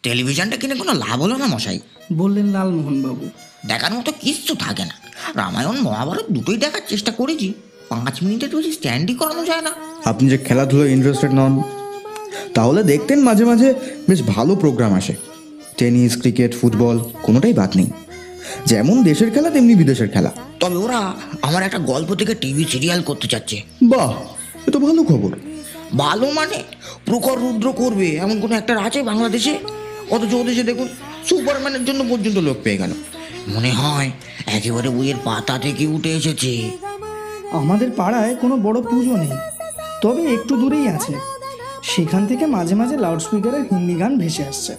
টেলিভিশনটা কিনে কোনো লাভ হলো না মশাই, বললেন লালমোহনবাবু। দেখার মতো কিচ্ছু থাকে না। রামায়ণ মহাভারত দুটোই দেখার চেষ্টা করেছি, 5 মিনিটের বেশি স্ট্যান্ডই করানো যায় না। আপনি যে খেলাধুলোয় ইন্টারেস্টেড নন, তাহলে দেখতেন মাঝে মাঝে বেশ ভালো প্রোগ্রাম আসে। টেনিস, ক্রিকেট, ফুটবল কোনোটাই বাদ নেই। যেমন দেশের খেলা তেমনি বিদেশের খেলা। তবে ওরা আমার একটা গল্প থেকে টিভি সিরিয়াল করতে চাচ্ছে। বাহ, এ তো ভালো খবর। ভালো মানে প্রখর রুদ্র করবে এমন কোনো একটা আছে বাংলাদেশে? অথচ ওদেশে দেখুন সুপারম্যানের জন্য পর্যন্ত লোক পেয়ে গেল। মনে হয় একেবারে বইয়ের পাতা থেকে উঠে এসেছে। আমাদের পাড়ায় কোনো বড় পুজো নেই, তবে একটু দূরেই আছে। সেখান থেকে মাঝে মাঝে লাউডস্পিকারের হিন্দি গান ভেসে আসছে।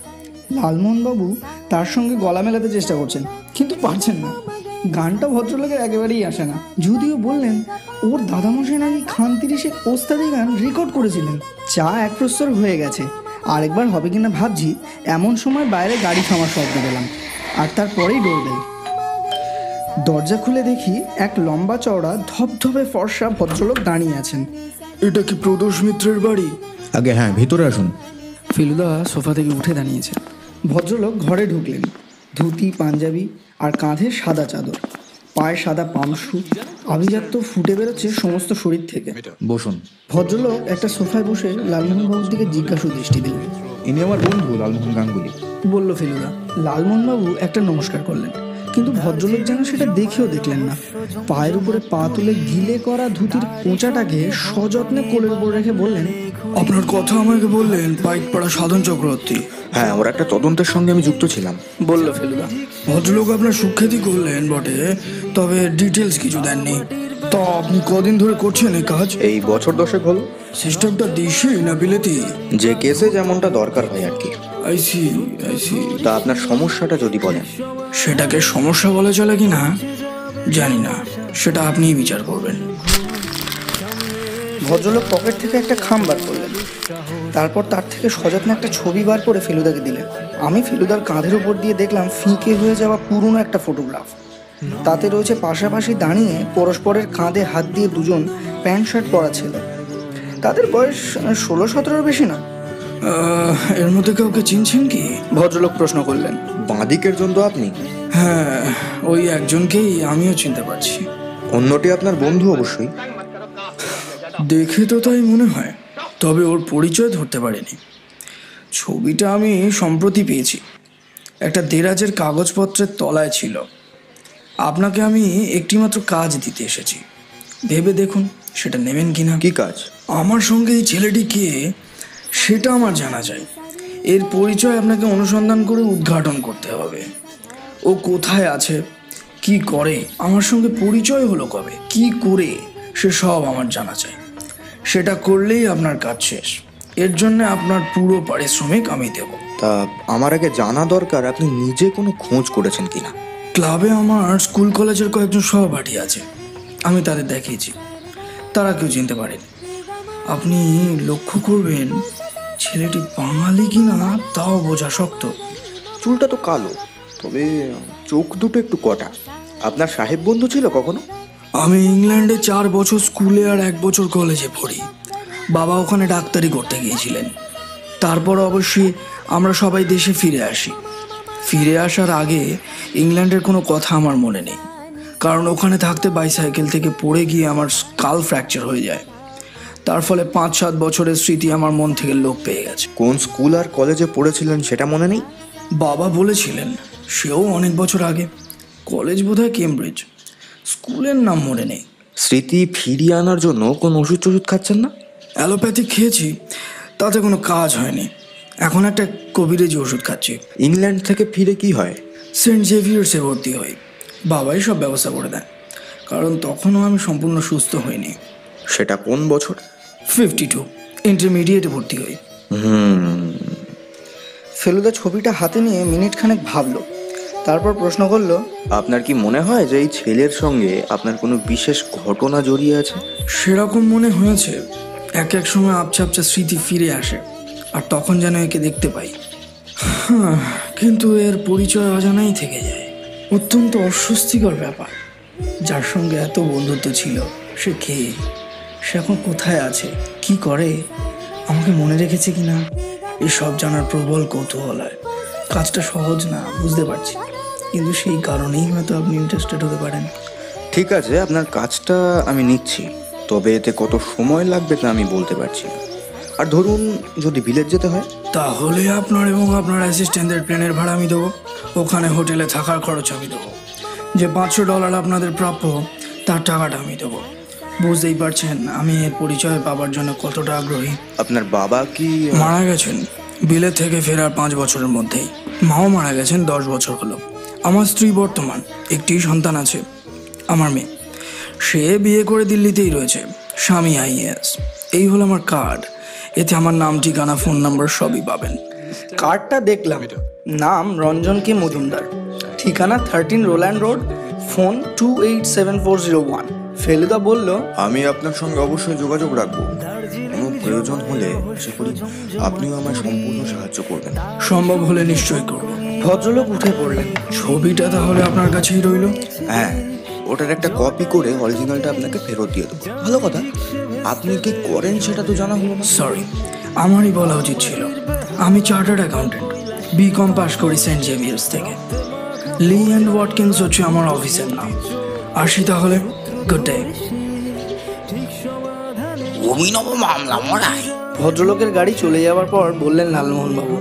লালমোহনবাবু তার সঙ্গে গলা মেলাতে চেষ্টা করছেন, কিন্তু পারছেন না। গানটা ভদ্রলোকের একেবারেই আসে না। যদিও বললেন ওর দাদামশাই নাকি খান 30-এ ওস্তাদি গান রেকর্ড করেছিলেন। চা এক প্রস্তর হয়ে গেছে, আরেকবার হবে কিনা ভাবছি। এমন সময় বাইরে গাড়ি থামার শব্দ পেলাম, আর তারপরেই ডোরবেল। দরজা খুলে দেখি এক লম্বা চওড়া ধপধপে ফর্সা ভদ্রলোক দাঁড়িয়ে আছেন। এটা কি প্রদোষ মিত্রের বাড়ি? আগে হ্যাঁ, ভিতরে আসুন। ফেলুদা সোফা থেকে উঠে দাঁড়িয়েছে। ভদ্রলোক ঘরে ঢুকলেন। ধুতি, পাঞ্জাবি আর কাঁধে সাদা চাদর, পায়ে সাদা পামশু। আভিজাত্য ফুটে বেরোচ্ছে সমস্ত শরীর থেকে। বসুন। ভদ্রলোক একটা সোফায় বসে লালমোহনবাবুর দিকে জিজ্ঞাসু দৃষ্টি দিলেন। ইনি আমার বন্ধু লালমোহন গাঙ্গুলি, বলল ফেলুদা। লালমোহনবাবু একটা নমস্কার করলেন, কিন্তু ভদ্রলোক যেন সেটা দেখেও দেখলেন না। পায়ের উপরে পা তুলে গিলে করা ধুতির কোঁচাটাকে সযত্নে কোলের উপর রেখে বললেন, আপনার কথা আমাকে বললেন পাইকপাড়া সাধন চক্রবর্তী। হ্যাঁ, ওর একটা তদন্তের সঙ্গে আমি যুক্ত ছিলাম। বলল ফেলুদা। ভদ্রলোক আপনার সুখ্যাতি করলেন বটে, তবে ডিটেলস কিছু দেননি। তা আপনি কদিন ধরে করছেন এই কাজ? এই বছর 10 হলো। সিস্টেমটা দেশি না বিলেতি? যে কেসে যেমনটা দরকার হয় আর কি। আইসি। তা আপনার সমস্যাটা যদি বলেন। সেটাকে সমস্যা বলা চলে কি না জানি না, সেটা আপনিই বিচার করবেন। ভদ্রলোক পকেট থেকে একটা খাম বার করলেন, তারপর তার থেকে সযত্নে একটা ছবি বার করে ফেলুদাকে দিলেন। আমি ফেলুদার কাঁধের উপর দিয়ে দেখলাম ফিকে হয়ে যাওয়া পুরনো একটা ফটোগ্রাফ। তাতে রয়েছে পাশাপাশি দাঁড়িয়ে পরস্পরের কাঁধে হাত দিয়ে দুজন প্যান্ট শার্ট পরা ছেলে। তাদের বয়স 16-17 বেশি না। এর মধ্যে কাউকে চিনছেন কি? ভদ্রলোক প্রশ্ন করলেন। বাঁদিকের জন তো আপনি? হ্যাঁ, ওই একজনকেই আমিও চিনতে পারছি। অন্যটি আপনার বন্ধু অবশ্যই। দেখে তো তাই মনে হয়, তবে ওর পরিচয় ধরতে পারিনি। ছবিটা আমি সম্প্রতি পেয়েছি, একটা দেরাজের কাগজপত্রের তলায় ছিল। আপনাকে আমি একটিমাত্র কাজ দিতে এসেছি, ভেবে দেখুন সেটা নেবেন কিনা। কি কাজ? আমার সঙ্গে এই ছেলেটি কে সেটা আমার জানা চাই। এর পরিচয় আপনাকে অনুসন্ধান করে উদ্ঘাটন করতে হবে। ও কোথায় আছে, কি করে, আমার সঙ্গে পরিচয় হলো কবে, কি করে, সে সব আমার জানা চাই। সেটা করলেই আপনার কাজ শেষ। এর জন্য আপনার পুরো পারিশ্রমিক আমি দেব। তা আমার আগে জানা দরকার আপনি নিজে কোনো খোঁজ করেছেন কিনা। ক্লাবে আমার স্কুল কলেজের কয়েকজন সহপাঠী আছে, আমি তাদের দেখিয়েছি, তারা কেউ চিনতে পারেনি। আপনি লক্ষ্য করবেন ছেলেটি বাঙালি কিনা তাও বোঝা শক্ত। চুলটা তো কালো, তবে চোখ দুটো একটু কটা। আপনার সাহেব বন্ধু ছিল কখনো? আমি ইংল্যান্ডে 4 বছর স্কুলে আর 1 বছর কলেজে পড়ি। বাবা ওখানে ডাক্তারি করতে গিয়েছিলেন। তারপর অবশ্যই আমরা সবাই দেশে ফিরে আসি। ফিরে আসার আগে ইংল্যান্ডের কোনো কথা আমার মনে নেই, কারণ ওখানে থাকতে বাইসাইকেল থেকে পড়ে গিয়ে আমার স্কাল ফ্র্যাকচার হয়ে যায়। তার ফলে 5-7 বছরের স্মৃতি আমার মন থেকে লোপ পেয়ে গেছে। কোন স্কুল আর কলেজে পড়েছিলেন সেটা মনে নেই? বাবা বলেছিলেন, সেও অনেক বছর আগে। কলেজ বোধহয় কেমব্রিজ, স্কুলের নাম মনে নেই। স্মৃতি ফিরিয়ে আনার জন্য কোন ওষুধ খাচ্ছেন না? অ্যালোপ্যাথিক খেয়েছি, তাতে কোনো কাজ হয়নি। এখন একটা কবিরাজি ওষুধ খাচ্ছি। ইংল্যান্ড থেকে ফিরে কি হয়? সেন্ট জেভিয়ার্সে ভর্তি হই। বাবাই সব ব্যবস্থা করে দেন, কারণ তখনও আমি সম্পূর্ণ সুস্থ হইনি। সেটা কোন বছর? 52 ইন্টারমিডিয়েটে ভর্তি হই। ফেলুদা ছবিটা হাতে নিয়ে মিনিট খানেক ভাবলো, তারপর প্রশ্ন করলো, আপনার কি মনে হয় যে এই ছেলের সঙ্গে আপনার কোনো বিশেষ ঘটনা জড়িয়ে আছে? সেরকম মনে হয়েছে। এক এক সময় আবছা আবছা স্মৃতি ফিরে আসে, আর তখন যেন একে দেখতে পাই। কিন্তু এর পরিচয় অজানাই থেকে যায়। অত্যন্ত অস্বস্তিকর ব্যাপার। যার সঙ্গে এত বন্ধুত্ব ছিল, সে কে, সে এখন কোথায় আছে, কি করে, আমাকে মনে রেখেছে কিনা, এসব জানার প্রবল কৌতূহল হয়। কাজটা সহজ না বুঝতে পারছি, কিন্তু সেই কারণেই হয়তো আপনি ইন্টারেস্টেড হতে পারেন। ঠিক আছে, আপনার কাজটা আমি নিচ্ছি, তবে এতে কত সময় লাগবে তা আমি বলতে পারছি না। আর ধরুন যদি বিলেত যেতে হয়? তাহলে আপনার এবং আপনার অ্যাসিস্ট্যান্টদের প্লেনের ভাড়া আমি দেবো, ওখানে হোটেলে থাকার খরচ আমি দেবো, যে $500 আপনাদের প্রাপ্য তার টাকাটা আমি দেবো। বুঝতেই পারছেন আমি এর পরিচয় পাবার জন্য কতটা আগ্রহী। আপনার বাবা কি? মারা গেছেন বিলেত থেকে ফেরার 5 বছরের মধ্যেই। মাও মারা গেছেন 10 বছর হলো। আমার স্ত্রী বর্তমান, একটি সন্তান আছে, আমার মেয়ে। সে বিয়ে করে দিল্লিতেই রয়েছে, স্বামী IAS। এই হলো আমার কার্ড, এতে আমার নাম, ঠিকানা, ফোন নাম্বার সবই পাবেন। কার্ডটা দেখলাম, নাম রঞ্জন কে মজুমদার, ঠিকানা 13 রোল্যান্ড রোড, ফোন 287401। ফেলুদা বলল, আমি আপনার সঙ্গে অবশ্যই যোগাযোগ রাখবো। কোনো প্রয়োজন হলে আশা করি আপনিও আমায় সম্পূর্ণ সাহায্য করবেন। সম্ভব হলে নিশ্চয়ই করব। ভদ্রলোক উঠে পড়লেন। ছবিটা তাহলে আপনার কাছেই রইল? হ্যাঁ, ওটার একটা কপি করে অরিজিনালটা আপনাকে ফেরত দিয়ে দেবো। ভালো কথা, আপনি কি করেন সেটা তো জানা হলো না। সরি, আমারই বলা উচিত ছিল। আমি চার্টার্ড অ্যাকাউন্টেন্ট, BCom পাস করি সেন্ট জেভিয়ার্স থেকে। লি অ্যান্ড ওয়াটকিন্স হচ্ছে আমার অফিসের নাম। আসি তাহলে, গুড ডে। অভিনব মামলা মরায়। ভদ্রলোকের গাড়ি চলে যাওয়ার পর বললেন লালমোহন বাবু।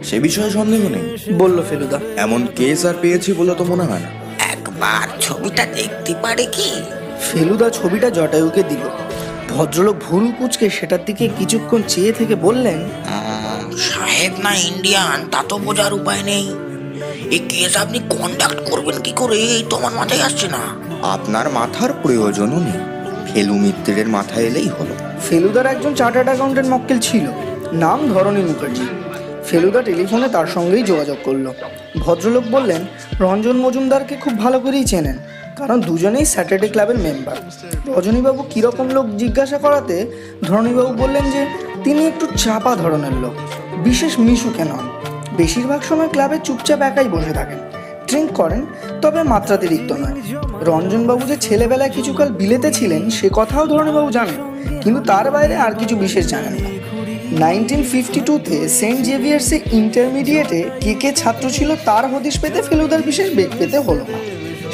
সে বিষয়ে সন্দেহ নেই, বলল ফেলুদা। এমন কেস আর পেয়েছি বলে তো মনে হয় না। একবার ছবিটা দেখতে পারে কি? ফেলুদা ছবিটা জটায়ুকে দিল। ভদ্রলোক ভুরু কুঁচকে সেটার দিকে কিছুক্ষণ চেয়ে থেকে বললেন, সাহেব না ইন্ডিয়ান তা তো বোঝার উপায় নেই। এই কেস আপনি কন্ডাক্ট করবেন কি করে এই তো আমার মাথায় আসছে না। আপনার মাথার প্রয়োজনও নেই, ফেলু মিত্রের মাথায় এলেই হলো। ফেলুদার একজন চার্টার্ড অ্যাকাউন্টেন্ট মক্কেল ছিল, নাম ধরণী মুখার্জি। ফেলুদা টেলিফোনে তার সঙ্গেই যোগাযোগ করলো। ভদ্রলোক বললেন, রঞ্জন মজুমদারকে খুব ভালো করেই চেনেন, কারণ দুজনেই স্যাটারডে ক্লাবের মেম্বার। রজনীবাবু কীরকম লোক জিজ্ঞাসা করাতে ধরণীবাবু বললেন যে তিনি একটু চাপা ধরনের লোক, বিশেষ মিশুকে নন। বেশিরভাগ সময় ক্লাবে চুপচাপ একাই বসে থাকেন, ড্রিঙ্ক করেন, তবে মাত্রাতিরিক্ত নয়। রঞ্জনবাবু যে ছেলেবেলায় কিছুকাল বিলেতে ছিলেন সে কথাও ধরণীবাবু জানেন, কিন্তু তার বাইরে আর কিছু বিশেষ জানেন না। 1952-তে সেন্ট জেভিয়ার্সে ইন্টারমিডিয়েটে কে ছাত্র ছিল তার হদিশ পেতে ফেলুদার বিশেষ বেগ পেতে হলো না।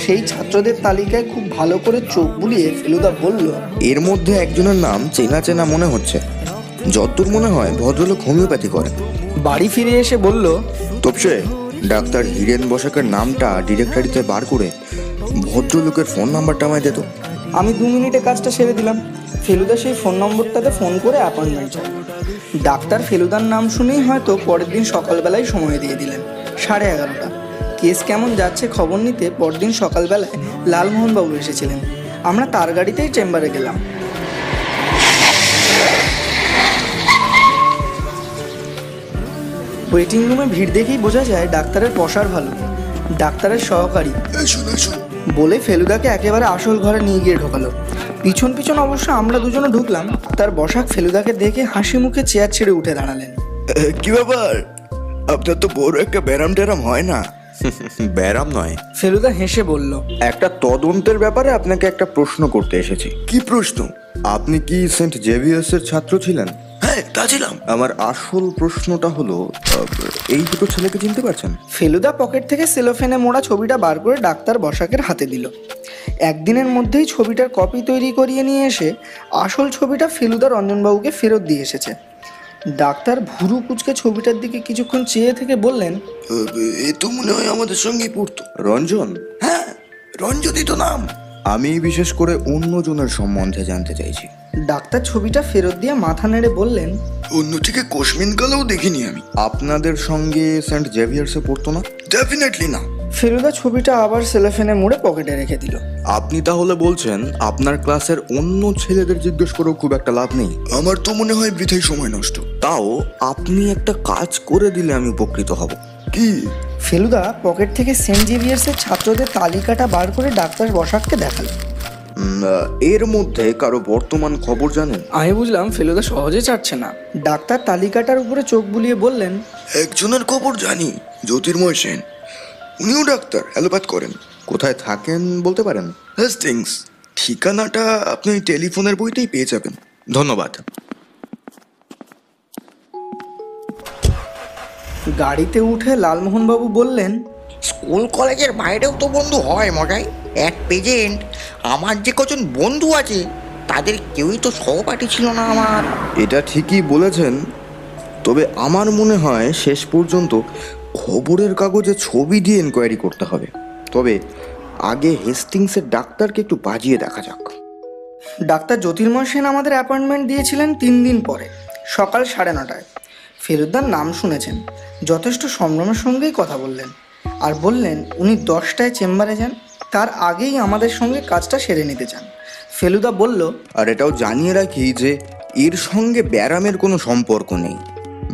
সেই ছাত্রদের তালিকায় খুব ভালো করে চোখ বুলিয়ে ফেলুদা বলল, এর মধ্যে একজনের নাম চেনা চেনা মনে হচ্ছে। যতদূর মনে হয় ভদ্রলোক হোমিওপ্যাথি করেন। বাড়ি ফিরে এসে বলল, তপসে ডাক্তার হীরেন বসাকের নামটা ডিরেক্টরিতে বার করে ভদ্রলোকের ফোন নাম্বারটা আমায় দিত। আমি 2 মিনিটে কাজটা সেরে দিলাম। ফেলুদা সেই ফোন নম্বরটাতে ফোন করে অ্যাপয়েন্টমেন্ট চাই। ডাক্তার ফেলুদার নাম শুনেই হয়তো পরের দিন সকালবেলায় সময় দিয়ে দিলেন 11:30। কেস কেমন যাচ্ছে খবর নিতে পরদিন সকালবেলায় লালমোহনবাবু এসেছিলেন। আমরা তার গাড়িতেই চেম্বারে গেলাম। ওয়েটিং রুমে ভিড় দেখেই বোঝা যায় ডাক্তারের পসার ভালো। ডাক্তারের সহকারী বলে ফেলুদাকে একেবারে আসল ঘরে নিয়ে গিয়ে ঢোকালো। পিছন পিছন অবশ্য আমরা দুজনে ঢুকলাম। তার বসাক ফেলুদাকে দেখে হাসি মুখে চেয়ার ছেড়ে উঠে দাঁড়ালেন। কি ব্যাপার, আপনার তো বড় একটা ব্যারাম ট্যারাম হয় না? ব্যারাম নয়, ফেলুদা হেসে বলল, একটা তদন্তের ব্যাপারে আপনাকে একটা প্রশ্ন করতে এসেছি। কি প্রশ্ন? আপনি কি সেন্ট জেভিয়ার্সের ছাত্র ছিলেন? হ্যাঁ তা ছিলাম। আমার আসল প্রশ্নটা হলো, এই দুটো ছেলেকে চিনতে পারছেন? ফেলুদা পকেট থেকে সেলোফেনে মোড়া ছবিটা বার করে ডাক্তার বসাকের হাতে দিল। একদিনের মধ্যেই ছবিটার কপি তৈরি করিয়ে নিয়ে এসে আসল ছবিটা ফেলুদা রঞ্জনবাবুকে ফেরত দিয়ে এসেছে। ডাক্তার ভুরু কুচকে ছবিটার দিকে কিছুক্ষণ চেয়ে থেকে বললেন, এ তো মনে হয় আমাদের সঙ্গেই পড়তো। রঞ্জন? হ্যাঁ, রঞ্জনই তো নাম। আমি বিশেষ করে অন্যজনের সম্বন্ধে জানতে চাইছি। ডাক্তার ছবিটা ফেরত দিয়ে মাথা নেড়ে বললেন, অন্যটিকে কোশমিন কালেও দেখিনি আমি। আপনাদের সঙ্গে সেন্ট জেভিয়ার্সে পড়তো না? ডেফিনেটলি না। ফেলুদা ছবিটা আবার সেলোফেনে মুড়ে পকেটে রেখে দিল। আপনি তাহলে বলছেন আপনার ক্লাসের অন্য ছেলেদের জিজ্ঞেস করেও খুব একটা লাভ নেই? আমার তো মনে হয় বৃথাই সময় নষ্ট। তাও আপনি একটা কাজ করে দিলে আমি উপকৃত হব। কি? ফেলুদা পকেট থেকে সেন্ট জেভিয়ার্সের ছাত্রদের তালিকাটা বার করে ডাক্তার বসাককে দেখালো। এর মধ্যে কারো বর্তমান খবর জানেন? আমি বুঝলাম ফেলুদা সহজে ছাড়ছে না। ডাক্তার তালিকাটার উপরে চোখ বুলিয়ে বললেন, একজনের খবর জানি, জ্যোতির্ময় সেন। উনিও ডাক্তার, অ্যালোপ্যাথ করেন। কোথায় থাকেন বলতে পারেন? হেস্টিংস। ঠিকানাটা আপনি টেলিফোনের বইতেই পেয়ে যাবেন। ধন্যবাদ। গাড়িতে উঠে লালমোহনবাবু বললেন, স্কুল কলেজের বাইরেও তো বন্ধু হয় মশাই। এক প্রেজেন্ট আমার যে কজন বন্ধু আছে তাদের কেউই তো সহপাঠী ছিল না আমার। এটা ঠিকই বলেছেন, তবে আমার মনে হয় শেষ পর্যন্ত খবরের কাগজে ছবি দিয়ে এনকোয়ারি করতে হবে। তবে আগে হেস্টিংসের ডাক্তারকে একটু বাজিয়ে দেখা যাক। ডাক্তার জ্যোতির্ময় সেন আমাদের অ্যাপয়েন্টমেন্ট দিয়েছিলেন 3 দিন পরে, সকাল 9:30টায়। ফেলুদার নাম শুনেছেন, যথেষ্ট সম্ভ্রমের সঙ্গেই কথা বললেন, আর বললেন উনি 10টায় চেম্বারে যান, তার আগেই আমাদের সঙ্গে কাজটা সেরে নিতে চান। ফেলুদা বলল, আর এটাও জানিয়ে রাখি যে এর সঙ্গে ব্যারামের কোনো সম্পর্ক নেই।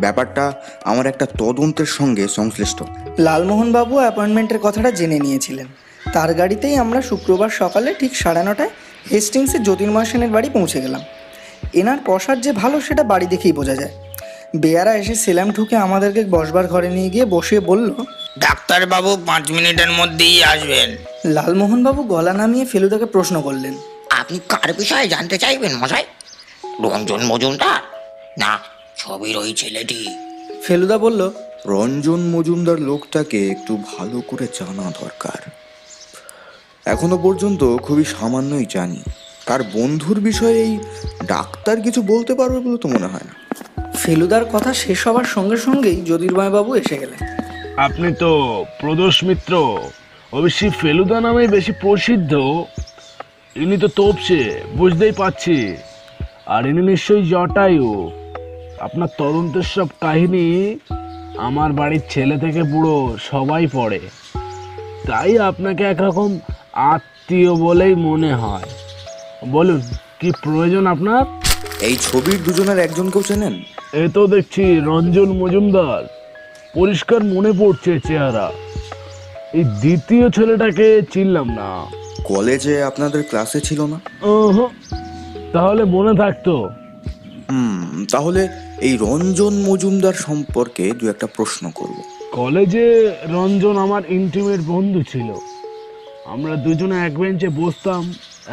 ব্যাপারটা আমার একটা তদন্তের সঙ্গে সংশ্লিষ্ট। লালমোহনবাবু অ্যাপয়েন্টমেন্টের কথাটা জেনে নিয়েছিলেন। তার গাড়িতেই আমরা শুক্রবার সকালে ঠিক 9:30টায় হেস্টিংসে জ্যোতির্ময় সেনের বাড়ি পৌঁছে গেলাম। এনার পসার যে ভালো সেটা বাড়ি দেখেই বোঝা যায়। বেয়ারা এসে সেলাম ঠুকে আমাদেরকে বসবার ঘরে নিয়ে গিয়ে বসিয়ে বলল, ডাক্তারবাবু 5 মিনিটের মধ্যেই আসবেন। লালমোহনবাবু গলা নামিয়ে ফেলুদাকে প্রশ্ন করলেন, আপনি কার বিষয়ে জানতে চাইবেন মশাই? রঞ্জন মজুমদার না ছবির ওই ছেলেটি? ফেলুদা বলল, রঞ্জন মজুমদার লোকটাকে একটু ভালো করে জানা দরকার। এখনো পর্যন্ত খুবই সামান্যই জানি। তার বন্ধুর বিষয়ে এই ডাক্তার কিছু বলতে পারবে বলে তো মনে হয় না। ফেলুদার কথা শেষ হবার সঙ্গে সঙ্গেই জ্যোতির্ময়বাবু এসে গেলেন। আপনি তো প্রদোষ মিত্র, অবশ্যই ফেলুদা নামে বেশি প্রসিদ্ধ। ইনি তো তোপসে, বুঝতেই পারছি। আর ইনি নিশ্চয়ই জটায়ু। আপনার তদন্তের সব কাহিনী আমার বাড়ির ছেলে থেকে বুড়ো সবাই পড়ে, তাই আপনাকে একরকম আত্মীয় বলেই মনে হয়। বলুন, কি প্রয়োজন আপনার? এই ছবির দুজনের একজনকেও চেনেন? এ তো দেখছি রঞ্জন মজুমদার, পরিষ্কার মনে পড়ছে চেহারা। এই দ্বিতীয় ছেলেটাকে চিনলাম না। কলেজে আপনাদের ক্লাসে ছিল না? ওহো, তাহলে মনে থাকতো। তাহলে এই রঞ্জন মজুমদার সম্পর্কে দু একটা প্রশ্ন করব। কলেজে রঞ্জন আমার ইন্টিমেট বন্ধু ছিল। আমরা দুজনে এক বেঞ্চে বসতাম,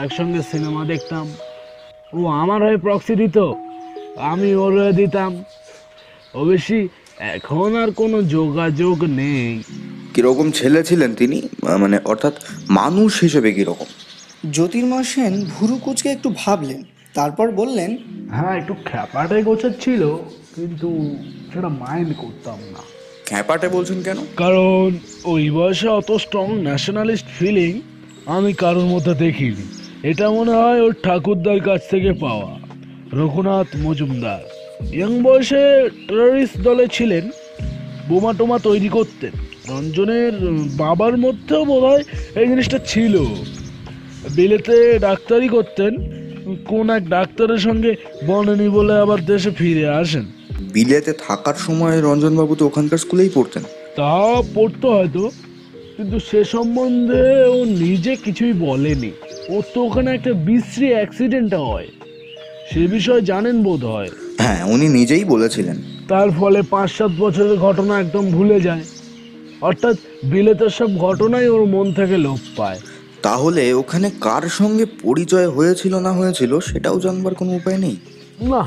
একসঙ্গে সিনেমা দেখতাম। ও আমার হয়ে প্রক্সি দিত, আমি ওর হয়ে দিতাম। অবশ্যই এখন আর কোনো যোগাযোগ নেই। কিরকম ছেলে ছিলেন তিনি, মানে অর্থাৎ মানুষ হিসেবে কিরকম? জ্যোতির্ময় সেন ভুরু কুচকে একটু ভাবলেন, তারপর বললেন, হ্যাঁ, একটু খ্যাপাটে গোছের ছিল, কিন্তু সেটা মাইন্ড করতাম না। খ্যাপাটে বলছেন কেন? কারণ ওই বয়সে অত স্ট্রং ন্যাশনালিস্ট ফিলিং আমি কারোর মধ্যে দেখিনি। এটা মনে হয় ওর ঠাকুরদার কাছ থেকে পাওয়া। রঘুনাথ মজুমদার ইয়ং বয়সে টেররিস্ট দলে ছিলেন, বোমা টোমা তৈরি করতেন। রঞ্জনের বাবার মধ্যেও বোধহয় এই জিনিসটা ছিল। বিলেতে ডাক্তারি করতেন, কোন এক ডাক্তারের সঙ্গে বনেনি বলে আবার দেশে ফিরে আসেন। বিলেতে থাকার সময় রঞ্জনবাবু তো ওখানকার স্কুলেই পড়তেন। তা পড়তো হয়তো, কিন্তু সে সম্বন্ধে ও নিজে কিছুই বলেনি। ওর তো ওখানে একটা বিশ্রী অ্যাক্সিডেন্ট হয়, সে বিষয়ে জানেন বোধ হয়। হ্যাঁ, উনি নিজেই বলেছিলেন। তার ফলে 5-7 বছরের ঘটনা একদম ভুলে যায়। অর্থাৎ বিলেতের সব ঘটনাই ওর মন থেকে লোপ পায়। তাহলে ওখানে কার সঙ্গে পরিচয় হয়েছিল না হয়েছিল সেটাও জানবার কোনো উপায় নেই? না,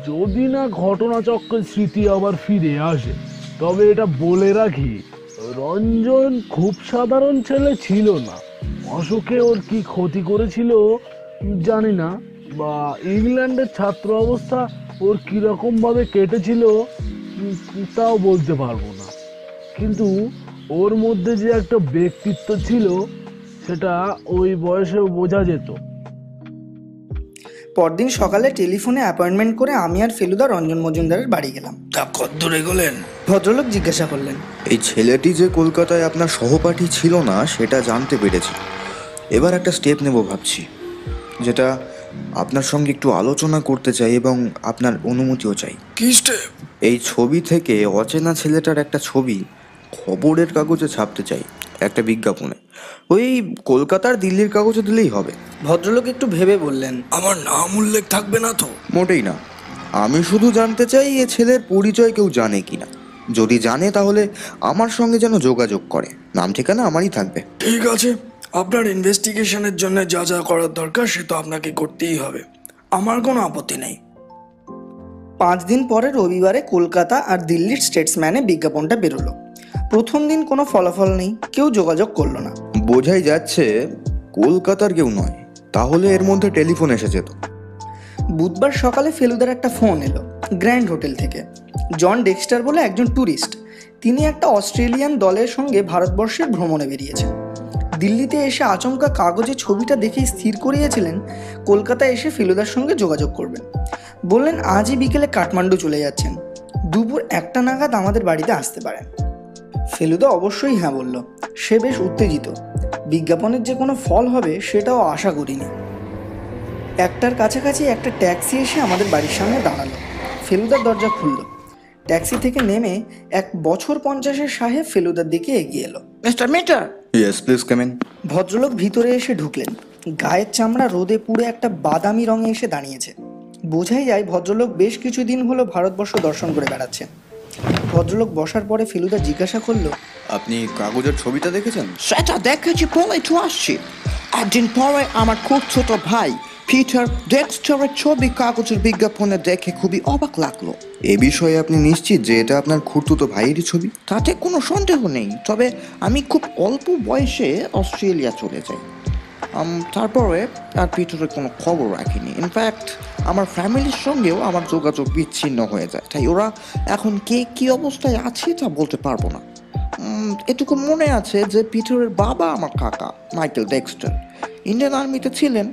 যদি না ঘটনাচক্রের স্মৃতি আবার ফিরে আসে। তবে এটা বলে রাখি, রঞ্জন খুব সাধারণ ছেলে ছিল না। অশোকে ওর কি ক্ষতি করেছিল জানি না, বা ইংল্যান্ডের ছাত্র অবস্থা ওর কিরকম ভাবে কেটেছিল তাও বলতে পারবো না। কিন্তু ওর মধ্যে যে একটা ব্যক্তিত্ব ছিল সেটা ওই বয়সেও বোঝা যেত। পরদিন সকালে টেলিফোনে অ্যাপয়েন্টমেন্ট করে আমি আর ফেলুদা রঞ্জন মজুমদারের বাড়ি গেলাম। তা কত দূরে গেলেন? ভদ্রলোক জিজ্ঞাসা করলেন। এই ছেলেটি যে কলকাতায় আপনার সহপাঠী ছিল না সেটা জানতে পেরেছি। এবার একটা স্টেপ নেব ভাবছি, যেটা আপনার সঙ্গে একটু আলোচনা করতে চাই এবং আপনার অনুমতিও চাই। কি স্টেপ? এই ছবি থেকে অচেনা ছেলেটার একটা ছবি খবরের কাগজে ছাপতে চাই, একটা বিজ্ঞাপনে। ওই কলকাতার দিল্লির কাগজে দিলেই হবে। ভদ্রলোক একটু ভেবে বললেন, আমার নাম উল্লেখ থাকবে না তো? মোটেই না। আমি শুধু জানতে চাই এ ছেলের পরিচয় কেউ জানে কিনা। যদি জানে তাহলে আমার সঙ্গে যেন যোগাযোগ করে। নাম ঠিকানা আমারই থাকবে। ঠিক আছে, আপনার ইনভেস্টিগেশনের জন্য যা যা করার দরকার সে তো আপনাকে করতেই হবে। আমার কোনো আপত্তি নেই। 5 দিন পরে রবিবারে কলকাতা আর দিল্লির স্টেটসম্যানে বিজ্ঞাপনটা বেরোলো। প্রথম দিন কোনো ফলাফল নেই, কেউ যোগাযোগ করলো না। বোঝাই যাচ্ছে কলকাতার কেউ নয়, তাহলে এর মধ্যে টেলিফোন এসে যেত। বুধবার সকালে ফেলুদার একটা ফোন এলো গ্র্যান্ড হোটেল থেকে। জন ডেক্সটার বলে একজন ট্যুরিস্ট, তিনি একটা অস্ট্রেলিয়ান দলের সঙ্গে ভারতবর্ষের ভ্রমণে বেরিয়েছেন। দিল্লিতে এসে আচমকা কাগজে ছবিটা দেখেই স্থির করিয়েছিলেন কলকাতায় এসে ফেলুদার সঙ্গে যোগাযোগ করবেন। বললেন আজই বিকেলে কাঠমান্ডু চলে যাচ্ছেন, দুপুর 1টা নাগাদ আমাদের বাড়িতে আসতে পারেন। ফেলুদা অবশ্যই হ্যাঁ বলল। সে বেশ উত্তেজিত, বিজ্ঞাপনের যে কোনো ফল হবে সেটাও আশা করিনি। 1টার কাছাকাছি একটা ট্যাক্সি এসে আমাদের বাড়ির সামনে দাঁড়ালো। ফেলুদার দরজা খুলল। ট্যাক্সি থেকে নেমে 1 বছর 50-এর সাহেব ফেলুদার দিকে এগিয়ে এলো। Mister Mitter, yes please come in. ভদ্রলোক ভিতরে এসে ঢুকলেন। গায়ের চামড়া রোদে পুড়ে একটা বাদামি রঙে এসে দাঁড়িয়েছে। বোঝাই যায় ভদ্রলোক বেশ কিছুদিন হলো ভারতবর্ষ দর্শন করে বেড়াচ্ছেন। ভদ্রলোক বসার পরে ফেলুদা জিজ্ঞাসা করলো, আপনি কাগজের ছবিটা দেখেছেন? সেটা দেখেছি বলেই তো আসছি। একদিন পরে আমার খুব ছোট ভাই পিটার ডেক্সটারের ছবি কাগজের বিজ্ঞাপনে দেখে খুবই অবাক লাগলো। এ বিষয়ে আপনি নিশ্চিত যে এটা আপনার খুড়তুতো ভাইয়েরই ছবি? তাতে কোনো সন্দেহ নেই, তবে আমি খুব অল্প বয়সে অস্ট্রেলিয়া চলে যাই। তারপরে আর পিটারের কোনো খবর রাখিনি। ইনফ্যাক্ট আমার ফ্যামিলির সঙ্গেও আমার যোগাযোগ বিচ্ছিন্ন হয়ে যায়, তাই ওরা এখন কে কী অবস্থায় আছে তা বলতে পারবো না। এটুকু মনে আছে যে পিটারের বাবা আমার কাকা মাইকেল ডেক্সটার ইন্ডিয়ান আর্মিতে ছিলেন।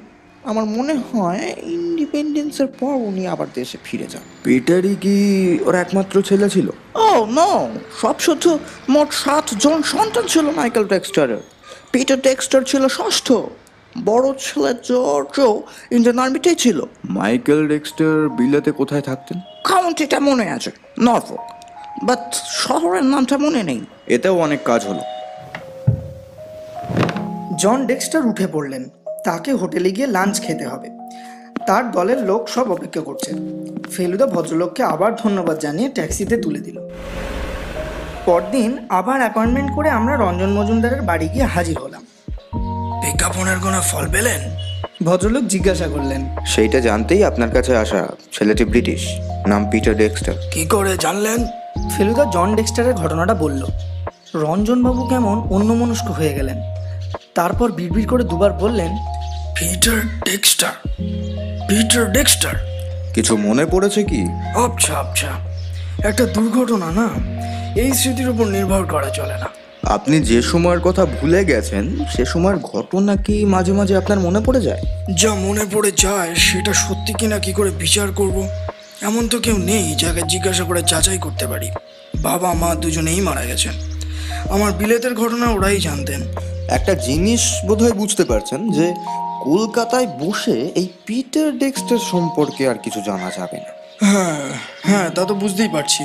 আমার মনে হয় ইন্ডিপেন্ডেন্সের পর উনি আবার দেশে ফিরে যান। পিটারই কি ওর একমাত্র ছেলে ছিল? ও নো, সব শুধু মোট 7 জন সন্তান ছিল মাইকেল ডেক্সটারের। পিটার ডেক্সটার ছিল ষষ্ঠ। বড় ছেলে জর্জও ইন্ডিয়ান আর্মিতেই ছিল। মাইকেল ডেক্সটার বিলেতে কোথায় থাকতেন? কাউন্টিটা মনে আছে, নরফোক, বাট শহরের নামটা মনে নেই। এতেও অনেক কাজ হলো। জন ডেক্সটার উঠে পড়লেন। তাকে হোটেলে গিয়ে লাঞ্চ খেতে হবে। তার দলের লোক সব অপেক্ষা করছে। ফেলুদা ভদ্রলোককে আবার ধন্যবাদ জানিয়ে ট্যাক্সিতে তুলে দিল। পরদিন আবার অ্যাপয়েন্টমেন্ট করে আমরা রঞ্জন মজুমদারের বাড়ি গিয়ে হাজির হলাম। বিজ্ঞাপনের কোনো ফল পেলেন? ভদ্রলোক জিজ্ঞাসা করলেন। সেইটা জানতেই আপনার কাছে আসা। ছেলেটি ব্রিটিশ, নাম পিটার ডেক্সটার। কি করে জানলেন? ফেলুদা জন ডেক্সটারের ঘটনাটা বলল। রঞ্জনবাবু কেমন অন্যমনস্ক হয়ে গেলেন। তারপর বিড়বিড় করে দুবার বললেন, পিটার ডেক্সটার, পিটার ডেক্সটার। কিছু মনে পড়েছে কি? আচ্ছা আচ্ছা, একটা দুর্ঘটনা না, এই স্মৃতির উপর নির্ভর করা চলে না। আপনি যে সময়ের কথা ভুলে গেছেন সে সময়ের ঘটনা কি মাঝে মাঝে আপনার মনে পড়ে যায়? যা মনে পড়ে যায় সেটা সত্যি কিনা কি করে বিচার করব? এমন তো কেউ নেই যাকে জিজ্ঞাসা করে যাচাই করতে পারি। বাবা মা দুজনেই মারা গেছেন। আমার বিলেতের ঘটনা ওরাই জানতেন। একটা জিনিস বোধহয় বুঝতে পারছেন যে কলকাতায় বসে এই পিটার ডেক্সটার সম্পর্কে আর কিছু জানা যাবে না। হ্যাঁ হ্যাঁ, তা তো বুঝতেই পারছি।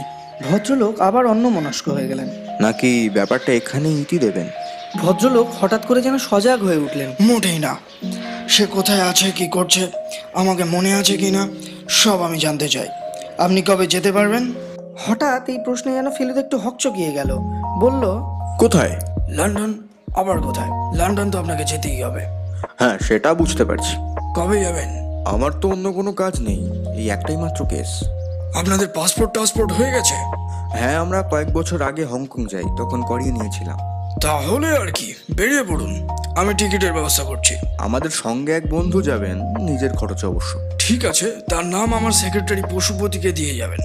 ভদ্রলোক আবার অন্যমনস্ক হয়ে গেলেন। নাকি ব্যাপারটা এখানেই ইতি দেবেন? ভদ্রলোক হঠাৎ করে যেন সজাগ হয়ে উঠলেন। মোটেই না। সে কোথায় আছে, কি করছে, আমাকে মনে আছে কি না, সব আমি জানতে চাই। আপনি কবে যেতে পারবেন? হঠাৎ এই প্রশ্নে যেন ফেলুদা একটু হকচকিয়ে গেল। বলল, কোথায়? লন্ডন। আবার কোথায়? লন্ডন তো আপনাকে যেতেই হবে। হ্যাঁ, সেটা বুঝতে পারছি। কবে যাবেন? আমার তো অন্য কোনো কাজ নেই, এই একটাই মাত্র কেস। আপনাদের পাসপোর্ট হয়ে গেছে? হ্যাঁ, আমরা কয়েক বছর আগে হংকং যাই, তখন করিয়ে নিয়েছিলাম। তাহলে আর কি, বেরিয়ে পড়ুন, আমি টিকিটের ব্যবস্থা করছি। আমাদের সঙ্গে এক বন্ধু যাবেন, নিজের খরচে অবশ্য। ঠিক আছে, তার নাম আমার সেক্রেটারি পশুপতিকে দিয়ে যাবেন।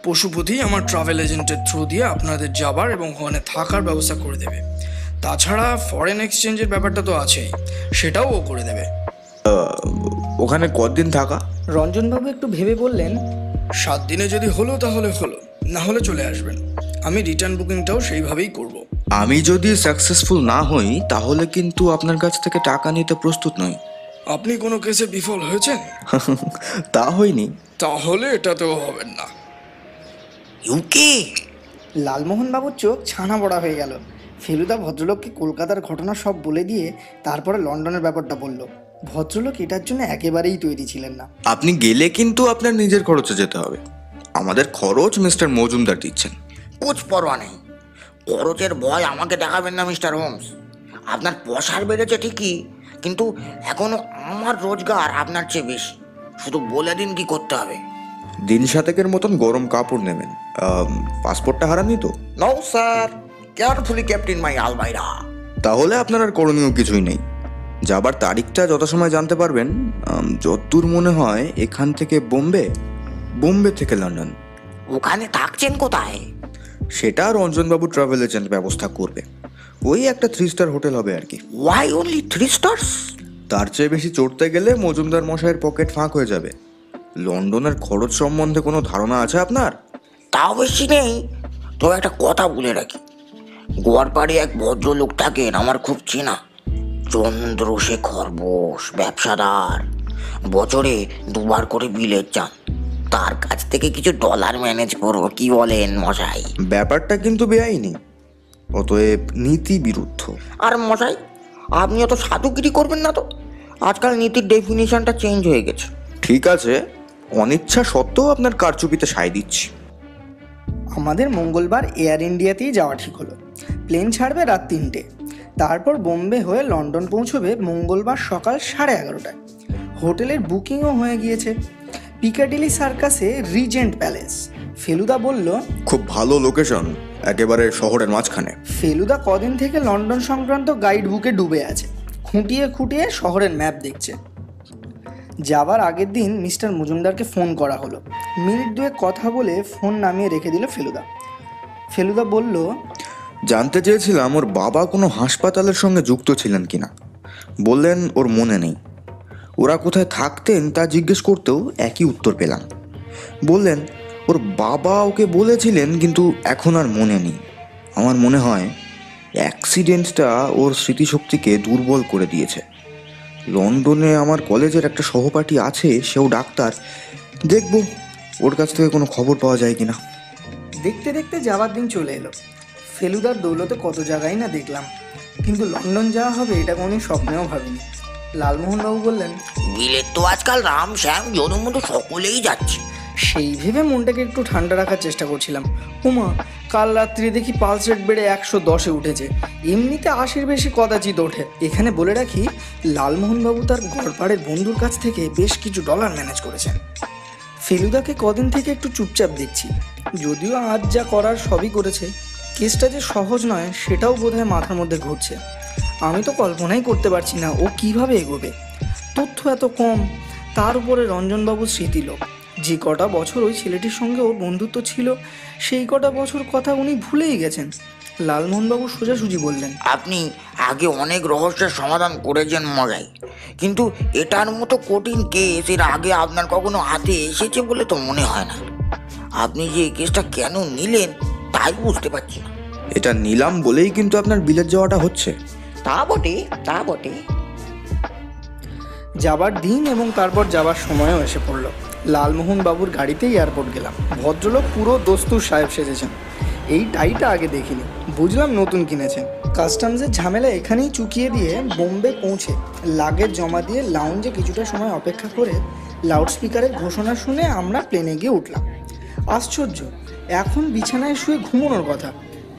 পশুপতি আমার ট্রাভেল এজেন্টের থ্রু দিয়ে আপনাদের যাবার এবং ওখানে থাকার ব্যবস্থা করে দেবে। তাছাড়া ফরেন এক্সচেঞ্জের ব্যাপারটা তো আছেই, সেটাও ও করে দেবে। ওখানে কতদিন থাকা? রঞ্জনবাবু একটু ভেবে বললেন, 7 দিনে যদি হলো তাহলে হলো, না হলে চলে আসবেন। আমি রিটার্ন বুকিংটাও সেইভাবেই করব। আমি যদি সাকসেসফুল না হই তাহলে কিন্তু আপনার কাছ থেকে টাকা নিতে প্রস্তুত নই। আপনি কোনো কেসে বিফল হয়েছেন? তা হয়নি। তাহলে এটাতেও হবেন না। ইউকে লালমোহনবাবুর চোখ ছানা বড়া হয়ে গেল। ফেলুদা ভদ্রলোককে কলকাতার ঘটনা সব বলে দিয়ে তারপরে লন্ডনের ব্যাপারটা বলল। ভদ্রলোক এটার জন্য একেবারেই তৈরি ছিলেন না। আপনি গেলে কিন্তু আপনার নিজের খরচে যেতে হবে। আমাদের খরচ মিস্টার মজুমদার দিচ্ছেন। কুছ পরোয়া নেই, খরচের ভয় আমাকে দেখাবেন না মিস্টার হোমস। আপনার পয়সার বেড়েছে ঠিকই, কিন্তু এখনো আমার রোজগার আপনার চেয়ে বেশি। শুধু বলে দিন কি করতে হবে। দিন সাতেকের মতন গরম কাপড় নেবেন। পাসপোর্টটা হারাননি তো? No sir, carefully kept in my almirah. তাহলে আপনার আর করণীয় কিছুই নেই। যাবার তারিখটা যথাসময় জানতে পারবেন। যতদূর মনে হয় এখান থেকে বোম্বে, বোম্বে থেকে লন্ডন। ওখানে থাকছেন কোথায়? সেটা রঞ্জনবাবু ট্রাভেল এজেন্ট ব্যবস্থা করবে। ওই একটা 3 স্টার হোটেল হবে আর কি। Why only 3 stars? তার চেয়ে বেশি চড়তে গেলে মজুমদার মশাইয়ের পকেট ফাঁক হয়ে যাবে। লন্ডনের খরচ সম্বন্ধে কোনো ধারণা আছে আপনার? তাও বেশি নেই, তবে একটা কথা বলে রাখি, গোয়ার পাড়ে এক ভদ্রলোক থাকেন আমার খুব চেনা, চন্দ্রশেখর বোস, ব্যবসাদার। বছরে 2 বার করে বিলেত যান। তার কাছ থেকে কিছু ডলার ম্যানেজ করবো, কি বলেন মশাই? ব্যাপারটা কিন্তু বেআইনি, অতএব নীতি বিরুদ্ধ। আর মশাই, আপনি অত সাধুগিরি করবেন না তো। আজকাল নীতির ডেফিনিশনটা চেঞ্জ হয়ে গেছে। ঠিক আছে, অনিচ্ছা সত্ত্বেও আপনার কারচুপিতে সায় দিচ্ছি। আমাদের মঙ্গলবার এয়ার ইন্ডিয়াতেই যাওয়া ঠিক হলো। প্লেন ছাড়বে রাত 3টে, তারপর বোম্বে হয়ে লন্ডন পৌঁছবে মঙ্গলবার সকাল 11:30টায়। হোটেলের বুকিংও হয়ে গিয়েছে, পিকাডিলি সার্কাসে রিজেন্ট প্যালেস। ফেলুদা বলল, খুব ভালো লোকেশন, একেবারে শহরের মাঝখানে। ফেলুদা কদিন থেকে লন্ডন সংক্রান্ত গাইড বুকে ডুবে আছে, খুঁটিয়ে খুঁটিয়ে শহরের ম্যাপ দেখছে। যাবার আগের দিন মিস্টার মজুমদারকে ফোন করা হলো। মিনিট 2 কথা বলে ফোন নামিয়ে রেখে দিল ফেলুদা। ফেলুদা বলল, জানতে চেয়েছিলাম ওর বাবা কোনো হাসপাতালের সঙ্গে যুক্ত ছিলেন কিনা। বললেন ওর মনে নেই। ওরা কোথায় থাকতেন তা জিজ্ঞেস করতেও একই উত্তর পেলাম। বললেন ওর বাবা ওকে বলেছিলেন, কিন্তু এখন আর মনে নেই। আমার মনে হয় অ্যাক্সিডেন্টটা ওর স্মৃতিশক্তিকে দুর্বল করে দিয়েছে। লন্ডনে আমার কলেজের একটা সহপাঠী আছে, সেও ডাক্তার। দেখব ওর কাছ থেকে কোনো খবর পাওয়া যায় কিনা। দেখতে দেখতে যাওয়ার দিন চলে এলো। ফেলুদার দৌলতে কত জায়গায় না দেখলাম, কিন্তু লন্ডন যাওয়া হবে এটা কোনোদিন স্বপ্নেও ভাবিনি। লালমোহনবাবু বললেন, বিলেত তো আজকাল রাম শ্যাম যদুমধু সকলেই যাচ্ছে। সেই ভেবে মনটাকে একটু ঠান্ডা রাখার চেষ্টা করছিলাম। উমা, কাল রাত্রি দেখি পালস রেট বেড়ে 110-এ উঠেছে। এমনিতে 80-এর বেশি কদাচিৎ ওঠে। এখানে বলে রাখি, লালমোহনবাবু তার গড়পাড়ের বন্ধুর কাছ থেকে বেশ কিছু ডলার ম্যানেজ করেছেন। ফেলুদাকে কদিন থেকে একটু চুপচাপ দেখছি, যদিও আজ যা করার সবই করেছে। কেসটা যে সহজ নয় সেটাও বোধহয় মাথার মধ্যে ঘুরছে। আমি তো কল্পনাই করতে পারছি না ও কিভাবে এগোবে। তথ্য এত কম, তার উপরে রঞ্জনবাবুর স্মৃতিলোক। যে কটা বছর ওই ছেলেটির সঙ্গে ওর বন্ধুত্ব ছিল, সেই কটা বছর কথা উনি ভুলেই গেছেন। লালমোহনবাবু সোজাসুজি বললেন, আপনি আগে অনেক রহস্যের সমাধান করেছেন মজাই, কিন্তু এটার মতো কঠিন কেস এর আগে আপনার কখনো হাতে এসেছে বলে তো মনে হয় না। আপনি যে এই কেসটা কেন নিলেন তাই বুঝতে পারছি না। এটা নিলাম বলেই কিন্তু আপনার বিলেত যাওয়াটা হচ্ছে। তা বটে, তা বটে। যাবার দিন এবং তারপর যাবার সময়ও এসে পড়লো। লালমোহনবাবুর গাড়িতেই এয়ারপোর্ট গেলাম। ভদ্রলোক পুরো দস্তুর সাহেব সেজেছেন। এই টাইটা আগে দেখিনি, বুঝলাম নতুন কিনেছেন। কাস্টমসের ঝামেলা এখানেই চুকিয়ে দিয়ে বোম্বে পৌঁছে লাগেজ জমা দিয়ে লাউঞ্জে কিছুটা সময় অপেক্ষা করে লাউডস্পিকারের ঘোষণা শুনে আমরা প্লেনে গিয়ে উঠলাম। আশ্চর্য, এখন বিছানায় শুয়ে ঘুমানোর কথা,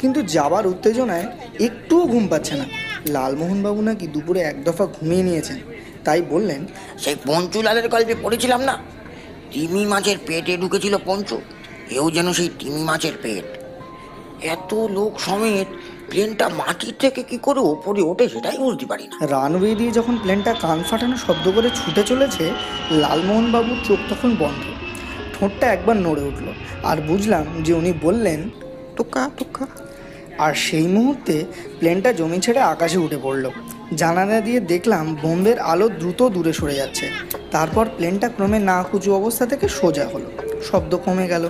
কিন্তু যাবার উত্তেজনায় একটুও ঘুম পাচ্ছে না। লালমোহনবাবু নাকি দুপুরে 1 দফা ঘুমিয়ে নিয়েছেন, তাই বললেন, সেই পঞ্চুলালের গল্পে পড়েছিলাম না, তিমি মাছের পেটে ঢুকেছিল পঞ্চু, এও যেন সেই তিমি মাছের পেট। এত লোক সমেত প্লেনটা মাটির থেকে কি করে ওপরে ওঠে সেটাই বুঝতে পারি না। রানওয়ে দিয়ে যখন প্লেনটা কান ফাটানো শব্দ করে ছুটে চলেছে, লালমোহনবাবুর চোখ তখন বন্ধ। ঠোঁটটা একবার নড়ে উঠল, আর বুঝলাম যে উনি বললেন, টুকা টুকা। আর সেই মুহূর্তে প্লেনটা জমি ছেড়ে আকাশে উঠে পড়ল। জানালা দিয়ে দেখলাম বোম্বের আলো দ্রুত দূরে সরে যাচ্ছে। তারপর প্লেনটা ক্রমে না কুচু অবস্থা থেকে সোজা হলো, শব্দ কমে গেল,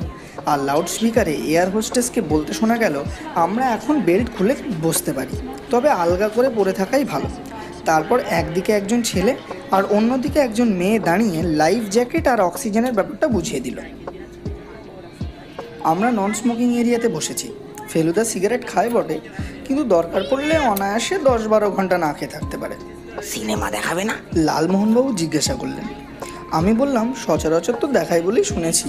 আর লাউডস্পিকারে এয়ার হোস্টেসকে বলতে শোনা গেল, আমরা এখন বেল্ট খুলে বসতে পারি, তবে আলগা করে পরে থাকাই ভালো। তারপর একদিকে একজন ছেলে আর অন্যদিকে একজন মেয়ে দাঁড়িয়ে লাইফ জ্যাকেট আর অক্সিজেনের ব্যাপারটা বুঝিয়ে দিল। আমরা নন স্মোকিং এরিয়াতে বসেছি। ফেলুদা সিগারেট খায় বটে, কিন্তু দরকার পড়লে অনায়াসে 10-12 ঘন্টা না খেয়ে থাকতে পারে। সিনেমা দেখাবে না? লালমোহনবাবু জিজ্ঞাসা করলেন। আমি বললাম, সচরাচর তো দেখাই বলেই শুনেছি।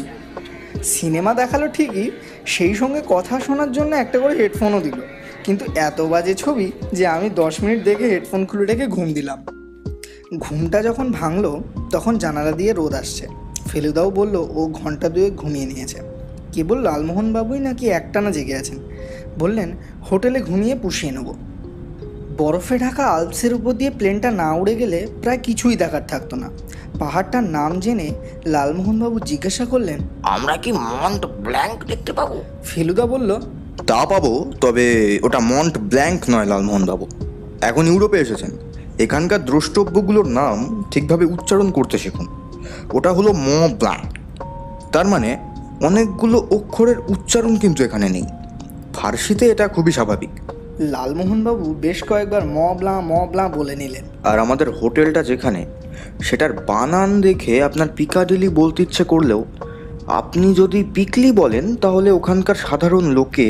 সিনেমা দেখালো ঠিকই, সেই সঙ্গে কথা শোনার জন্য একটা করে হেডফোনও দিল, কিন্তু এত বাজে ছবি যে আমি 10 মিনিট দেখে হেডফোন খুলে রেখে ঘুম দিলাম। ঘুমটা যখন ভাঙলো তখন জানালা দিয়ে রোদ আসছে। ফেলুদাও বলল ও ঘন্টা দুয়েক ঘুমিয়ে নিয়েছে। কেবল লালমোহনবাবুই নাকি একটানা জেগে আছেন। বললেন হোটেলে ঘুমিয়ে পুষিয়ে নেব। বরফে ঢাকা আল্পসের উপর দিয়ে প্লেনটা না উড়ে গেলে প্রায় কিছুই দেখার থাকতো না। পাহাড়টার নাম জেনে লালমোহনবাবু জিজ্ঞাসা করলেন, আমরা কি মন্ট ব্ল্যাঙ্ক দেখতে পাবো? ফেলুদা বলল, তা পাবো, তবে ওটা মন্ট ব্ল্যাঙ্ক নয় লালমোহন বাবু। এখন ইউরোপে এসেছেন, এখানকার দ্রষ্টব্যগুলোর নাম ঠিকভাবে উচ্চারণ করতে শিখুন। ওটা হলো ম ব্ল্যাঙ্ক। তার মানে অনেকগুলো অক্ষরের উচ্চারণ কিন্তু এখানে নেই। ফার্সিতে এটা খুবই স্বাভাবিক। লালমোহনবাবু বেশ কয়েকবার ম ব্লা বলে নিলেন। আর আমাদের হোটেলটা যেখানে, সেটার বানান দেখে আপনার পিকাডিলি বলতে ইচ্ছে করলেও আপনি যদি পিকলি বলেন তাহলে ওখানকার সাধারণ লোকে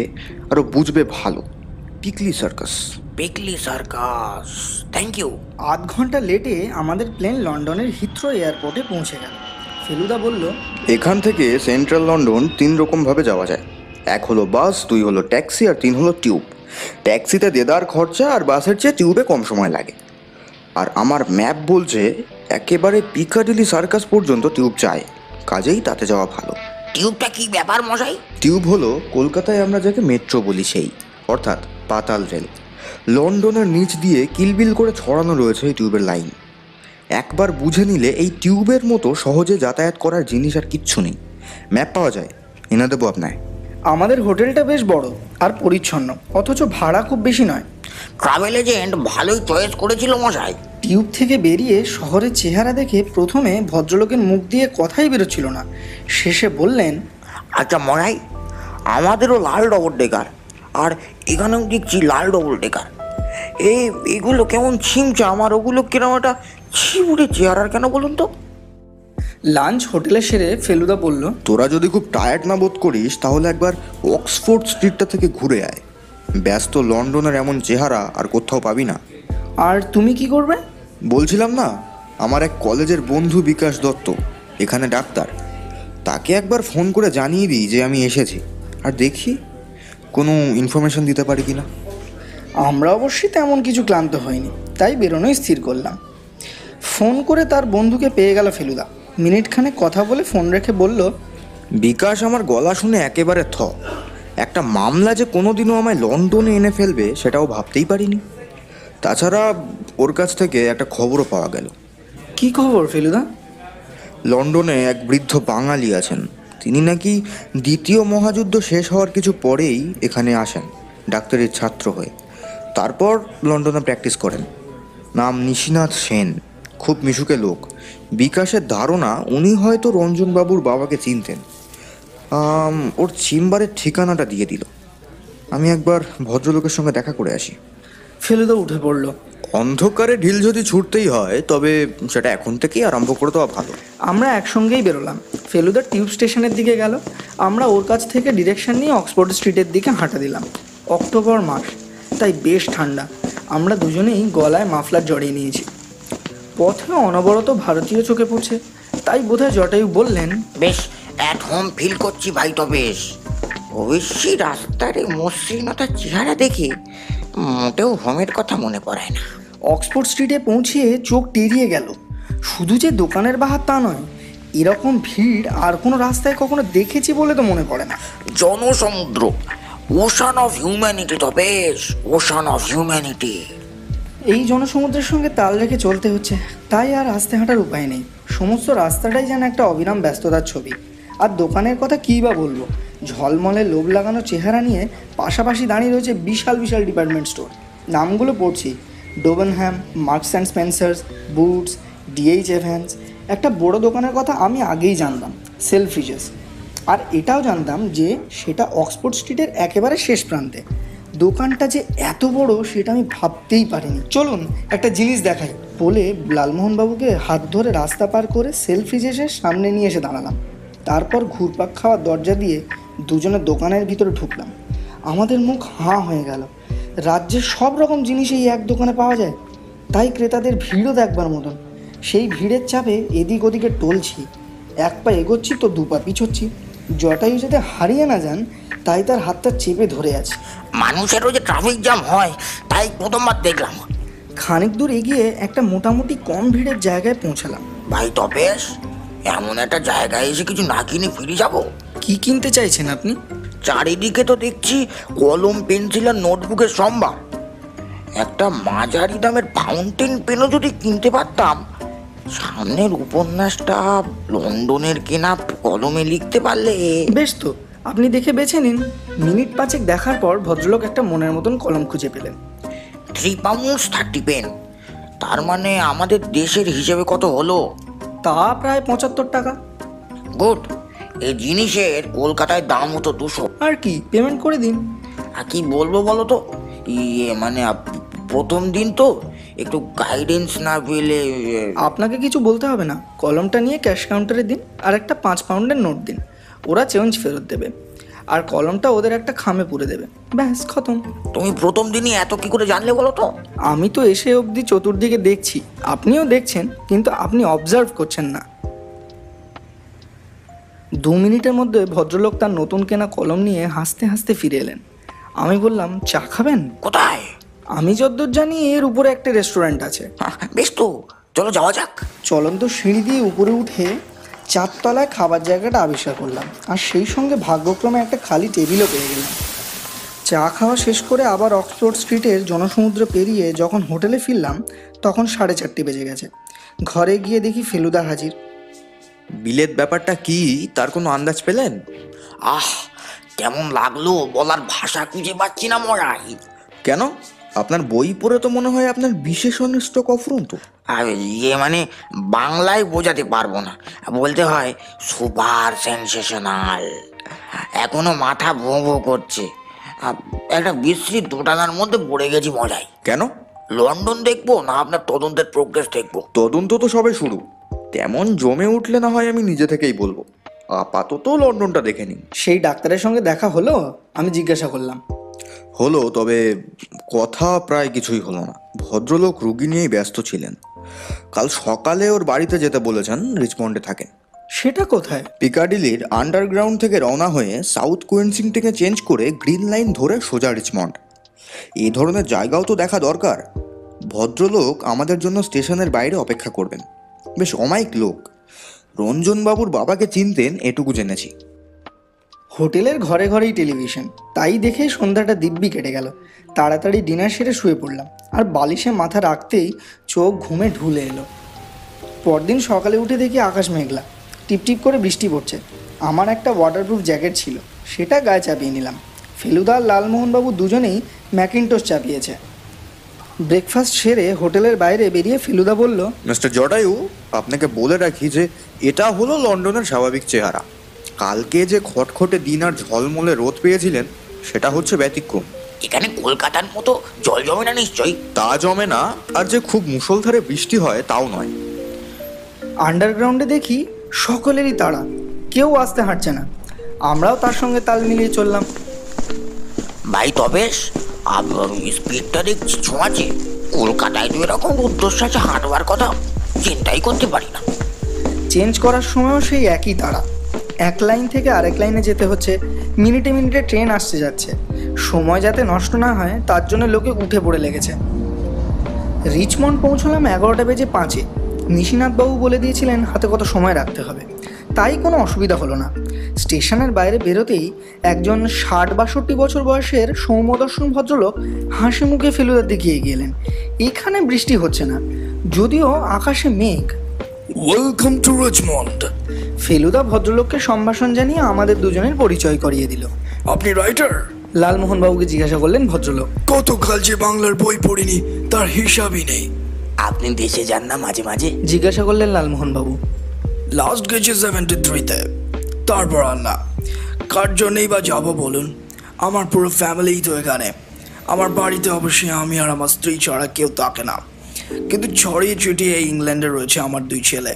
আরও বুঝবে ভালো। Piccadilly Circus. Piccadilly Circus, thank you. আধ ঘন্টা লেটে আমাদের প্লেন লন্ডনের হিথ্রো এয়ারপোর্টে পৌঁছে গেল। ফেলুদা বলল, এখান থেকে সেন্ট্রাল লন্ডন 3 রকমভাবে যাওয়া যায়। 1 হলো বাস, 2 হলো ট্যাক্সি, আর 3 হলো টিউব। ট্যাক্সিতে দেদার খরচা, আর বাসের চেয়ে টিউবে কম সময় লাগে। আর আমার ম্যাপ বলছে একেবারে পিকাডিলি সার্কাস পর্যন্ত টিউব চায়, কাজেই তাতে যাওয়া ভালো। টিউবটা কি ব্যাপার মশাই? টিউব হলো কলকাতায় আমরা যাকে মেট্রো বলি সেই, অর্থাৎ পাতাল রেল। লন্ডনের নিচ দিয়ে কিলবিল করে ছড়ানো রয়েছে এই টিউবের লাইন। একবার বুঝে নিলে এই টিউবের মতো সহজে যাতায়াত করার জিনিস আর কিচ্ছু নেই। ম্যাপ পাওয়া যায়, এনে দেবো আপনায়। আমাদের হোটেলটা বেশ বড় আর পরিচ্ছন্ন, অথচ ভাড়া খুব বেশি নয়। ট্রাভেল এজেন্ট ভালোই চয়েস করেছিল মশাই। টিউব থেকে বেরিয়ে শহরের চেহারা দেখে প্রথমে ভদ্রলোকের মুখ দিয়ে কথাই বেরোচ্ছিল না। শেষে বললেন, আচ্ছা মশাই, আমাদেরও লাল ডবল ডেকার, আর এখানেও দেখছি লাল ডবল ডেকার। এইগুলো কেমন ছিমছে, আমার ওগুলো কিরম একটা ছিমড়ে চেহারার কেন বলুন তো? লাঞ্চ হোটেলে সেরে ফেলুদা বলল, তোরা যদি খুব টায়ার্ড না বোধ করিস তাহলে একবার অক্সফোর্ড স্ট্রিটটা থেকে ঘুরে আয়। ব্যস্ত লন্ডনের এমন চেহারা আর কোথাও পাবি না। আর তুমি কি করবে? বলছিলাম না, আমার এক কলেজের বন্ধু বিকাশ দত্ত এখানে ডাক্তার। তাকে একবার ফোন করে জানিয়ে দিই যে আমি এসেছি, আর দেখি কোনো ইনফরমেশন দিতে পারি কি না। আমরা অবশ্যই তেমন কিছু ক্লান্ত হইনি, তাই বেরোনোই স্থির করলাম। ফোন করে তার বন্ধুকে পেয়ে গেল ফেলুদা। মিনিটখানে কথা বলে ফোন রেখে বলল, বিকাশ আমার গলা শুনে একেবারে একটা মামলা যে কোনোদিনও আমায় লন্ডনে এনে ফেলবে সেটাও ভাবতেই পারিনি। তাছাড়া ওর কাছ থেকে একটা খবরও পাওয়া গেল। কি খবর ফেলুদা? লন্ডনে এক বৃদ্ধ বাঙালি আছেন, তিনি নাকি দ্বিতীয় মহাযুদ্ধ শেষ হওয়ার কিছু পরেই এখানে আসেন ডাক্তারির ছাত্র হয়ে। তারপর লন্ডনে প্র্যাকটিস করেন। নাম নিশিনাথ সেন, খুব মিশুকে লোক। বিকাশের ধারণা উনি হয়তো রঞ্জনবাবুর বাবাকে চিনতেন। ওর চেম্বারের ঠিকানাটা দিয়ে দিল। আমি একবার ভদ্রলোকের সঙ্গে দেখা করে আসি। ফেলুদা উঠে পড়ল। অন্ধকারে ঢিল যদি ছুটতেই হয় তবে সেটা এখন থেকেই আরম্ভ করে দেওয়া ভালো। আমরা একসঙ্গেই বেরোলাম। ফেলুদা টিউব স্টেশনের দিকে গেল, আমরা ওর কাছ থেকে ডিরেকশন নিয়ে অক্সফোর্ড স্ট্রিটের দিকে হাঁটা দিলাম। অক্টোবর মাস, তাই বেশ ঠান্ডা। আমরা দুজনেই গলায় মাফলার জড়িয়ে নিয়েছি। পথে অনবরত ভারতীয় চোখে পড়ছে, তাই বোধহয় জটায়ু বললেন, বেশ অ্যাট হোম ফিল করছি ভাই। তো বেশ অবশ্যই রাস্তার এই মসৃণতার চেহারা দেখে মোটেও হোমের কথা মনে পড়ে না। অক্সফোর্ড স্ট্রিটে পৌঁছিয়ে চোখ টেরিয়ে গেল। শুধু যে দোকানের বাহার তা নয়, এরকম ভিড় আর কোনো রাস্তায় কখনো দেখেছি বলে তো মনে পড়ে না। জনসমুদ্র, ওশান অফ হিউম্যানিটি। তো বেশ ওশান অফ হিউম্যানিটি। এই জনসমুদ্রের সঙ্গে তাল রেখে চলতে হচ্ছে, তাই আর আস্তে হাঁটার উপায় নেই। সমস্ত রাস্তাটাই যেন একটা অবিরাম ব্যস্ততার ছবি। আর দোকানের কথা কী বা বলবো, ঝলমলে লোভ লাগানো চেহারা নিয়ে পাশাপাশি দাঁড়িয়ে রয়েছে বিশাল বিশাল ডিপার্টমেন্ট স্টোর। নামগুলো পড়ছি: Debenhams, Marks and Spencers, Boots, DH Evans. একটা বড় দোকানের কথা আমি আগেই জানতাম, সেলফ্রিজেস। আর এটাও জানতাম যে সেটা অক্সফোর্ড স্ট্রিটের একেবারে শেষ প্রান্তে। দোকানটা যে এত বড় সেটা আমি ভাবতেই পারিনি। চলুন একটা জিনিস দেখাই বলে লালমোহনবাবুকে হাত ধরে রাস্তা পার করে সেলফ্রিজেসের সামনে নিয়ে এসে দাঁড়ালাম। তারপর ঘুরপাক খাওয়ার দরজা দিয়ে দুজনে দোকানের ভিতরে ঢুকলাম। আমাদের মুখ হাঁ হয়ে গেল। রাজ্যের সব রকম জিনিস এই এক দোকানে পাওয়া যায়, তাই ক্রেতাদের ভিড়ও দেখবার মতন। সেই ভিড়ের চাপে এদিক ওদিকে টলছি, এক পা এগোচ্ছি তো দু পা পিছোচ্ছি। জটায়ু যাতে হারিয়ে না যান তাই তার হাতটা চেপে ধরে আছে। মানুষেরও যে ট্রাফিক জ্যাম হয় তাই প্রথমবার দেখলাম। খানিক দূর এগিয়ে একটা মোটামুটি কম ভিড়ের জায়গায় পৌঁছালাম। ভাই তো বেশ এমন একটা জায়গায় এসে কিছু না কিনে ফিরে যাব? কি কিনতে চাইছেন আপনি? চারিদিকে তো দেখছি কলম, পেন্সিল আর নোটবুকের সম্ভার। একটা মাঝারি দামের ফাউন্টেন পেনও যদি কিনতে পারতাম। সামনের উপন্যাসটা লন্ডনের কেনা কলমে লিখতে পারলে। বেশ তো, আপনি দেখে বেছে নিন। মিনিট 5 দেখার পর ভদ্রলোক একটা মনের মতন কলম খুঁজে পেলেন। 3 পাউন্ডস 30 পেন। তার মানে আমাদের দেশের হিসেবে কত হলো? তা প্রায় 75 টাকা। গুড। এই জিনিসের কলকাতায় দাম হতো 200। আর কি, পেমেন্ট করে দিন। আর কি বলবো বলো তো, মানে প্রথম দিন তো একটু গাইডেন্স না পেলে। আপনাকে কিছু বলতে হবে না, কলমটা নিয়ে ক্যাশ কাউন্টারে দিন আর একটা 5 পাউন্ডের নোট দিন। ওরা চেঞ্জ ফেরত দেবে আর কলমটা ওদের একটা খামে পুরে দেবে। ব্যাস খতম। তুমি প্রথম দিনই এত কি করে জানলে বলো তো? আমি তো এসে অবধি চতুর্দিকে দেখছি, আপনিও দেখছেন, কিন্তু আপনি অবজার্ভ করছেন না। 2 মিনিটের মধ্যে ভদ্রলোক তার নতুন কেনা কলম নিয়ে হাসতে হাসতে ফিরে এলেন। আমি বললাম, চা খাবেন? কোথায়? আমি যদ্দূর জানি এর উপরে একটা রেস্টুরেন্ট আছে। বেশ তো, চলো যাওয়া যাক। চলন্ত সিঁড়ি দিয়ে উপরে উঠে 4 তলায় খাবার জায়গাটা আবিষ্কার করলাম, আর সেই সঙ্গে ভাগ্যক্রমে একটা খালি টেবিলও পেয়ে গেলাম। চা খাওয়া শেষ করে আবার অক্সফোর্ড স্ট্রিটের জনসমুদ্র পেরিয়ে যখন হোটেলে ফিরলাম তখন 4:30 বেজে গেছে। ঘরে গিয়ে দেখি ফেলুদা হাজির। বিলেত ব্যাপারটা কি তার কোনো আন্দাজ পেলেন? কেমন লাগলো বলার ভাষা খুঁজে পাচ্ছি না মরাই। কেন, আপনার বই পড়ে তো মনে হয় আপনার বিশেষ অনিষ্ট অফুরন্ত। আর মানে বাংলায় বোঝাতে পারবো না, বলতে হয় সুপার সেনসেশনাল। এখনো মাথা ভোঁ ভোঁ করছে। একটা বিশ্রী দোটানার মধ্যে পড়ে গেছি মজাই। কেন? লন্ডন দেখবো না আপনার তদন্তের প্রোগ্রেস দেখবো? তদন্ত তো সবে শুরু, তেমন জমে উঠলে না হয় আমি নিজে থেকেই বলবো। আপাতত লন্ডনটা দেখে নিন। সেই ডাক্তারের সঙ্গে দেখা হলো? আমি জিজ্ঞাসা করলাম। হলো, তবে কথা প্রায় কিছুই হলো না। ভদ্রলোক রুগী নিয়েই ব্যস্ত ছিলেন। কাল সকালে ওর বাড়িতে যেতে বলেছেন, রিচমন্ডে থাকেন। সেটা কোথায়? পিকাডিলির আন্ডারগ্রাউন্ড থেকে রওনা হয়ে সাউথ কুইন্সিংটনে চেঞ্জ করে গ্রিন লাইন ধরে সোজা রিচমন্ড। এই ধরনের জায়গাও তো দেখা দরকার। ভদ্রলোক আমাদের জন্য স্টেশনের বাইরে অপেক্ষা করবেন। বেশ অমায়িক লোক। রঞ্জনবাবুর বাবাকে চিনতেন এটুকু জেনেছি। হোটেলের ঘরে ঘরেই টেলিভিশন, তাই দেখে সন্ধ্যাটা দিব্যি কেটে গেল। তাড়াতাড়ি ডিনার সেরে শুয়ে পড়লাম, আর বালিশে মাথা রাখতেই চোখ ঘুমে ঢুলে এলো। পরদিন সকালে উঠে দেখি আকাশ মেঘলা, টিপটিপ করে বৃষ্টি পড়ছে। আমার একটা ওয়াটারপ্রুফ জ্যাকেট ছিল, সেটা গায়ে চাপিয়ে নিলাম। ফেলুদা আর লালমোহনবাবু দুজনেই ম্যাকিনটোশ চাপিয়েছে। ব্রেকফাস্ট সেরে হোটেলের বাইরে বেরিয়ে ফেলুদা বলল, মিস্টার জটায়ু, আপনাকে বলে রাখি যে এটা হলো লন্ডনের স্বাভাবিক চেহারা। কালকে যে খটখটে দিন আর ঝলমলে রোদ পেয়েছিলেন সেটা হচ্ছে ব্যতিক্রম। এখানে কলকাতার মতো জল জমে না নিশ্চয়ই? তা জমে না, আর যে খুব মুষলধারে বৃষ্টি হয় তাও নয়। আন্ডারগ্রাউন্ডে দেখি সকলেরই তাড়া, কেউ আসতে হাঁটছে না। আমরাও তার সঙ্গে তাল মিলিয়ে চললাম। ভাই তবে স্পিডটা দেখছি ছোঁয়াছে। কলকাতায় তো এরকম রুদ্ধশ্বাসে হাঁটবার কথা চিন্তাই করতে পারি না। চেঞ্জ করার সময়ও সেই একই তাড়া। এক লাইন থেকে আরেক লাইনে যেতে হচ্ছে, মিনিটে মিনিটে ট্রেন আসছে যাচ্ছে। সময় যাতে নষ্ট না হয় তার জন্য লোকে উঠে পড়ে লেগেছে। রিচমন্ড পৌঁছলাম 11:05। নিশিনাথবাবু বলে দিয়েছিলেন হাতে কত সময় রাখতে হবে, তাই কোনো অসুবিধা হলো না। স্টেশনের বাইরে বেরোতেই একজন 60-62 বছর বয়সের সৌম্যদর্শন ভদ্রলোক হাসি মুখে ফেলুদার দিকে এগিয়ে এলেন। এখানে বৃষ্টি হচ্ছে না, যদিও আকাশে মেঘ। Welcome to Richmond. ফেলুদা ভদ্রলোককে সম্ভাষণ জানিয়ে আমাদের দুজনের পরিচয় করিয়ে দিল। আপনি রাইটার? লালমোহনবাবুকে জিজ্ঞাসা করলেন ভদ্রলোক। গতকাল যে বাংলার বই পড়িনি তার হিসাবই নেই। আপনি দেশে যান না মাঝে মাঝে? জিজ্ঞাসা করলেন লালমোহনবাবু। লাস্ট গেছে 73-তে, তারপর আর না। কার জন্যেই বা যাবো বলুন? আমার পুরো ফ্যামিলিই তো এখানে। আমার বাড়িতে অবশ্যই আমি আর আমার স্ত্রী ছাড়া কেউ থাকে না, কিন্তু ছড়িয়ে ছিটিয়ে ইংল্যান্ডে রয়েছে আমার 2 ছেলে,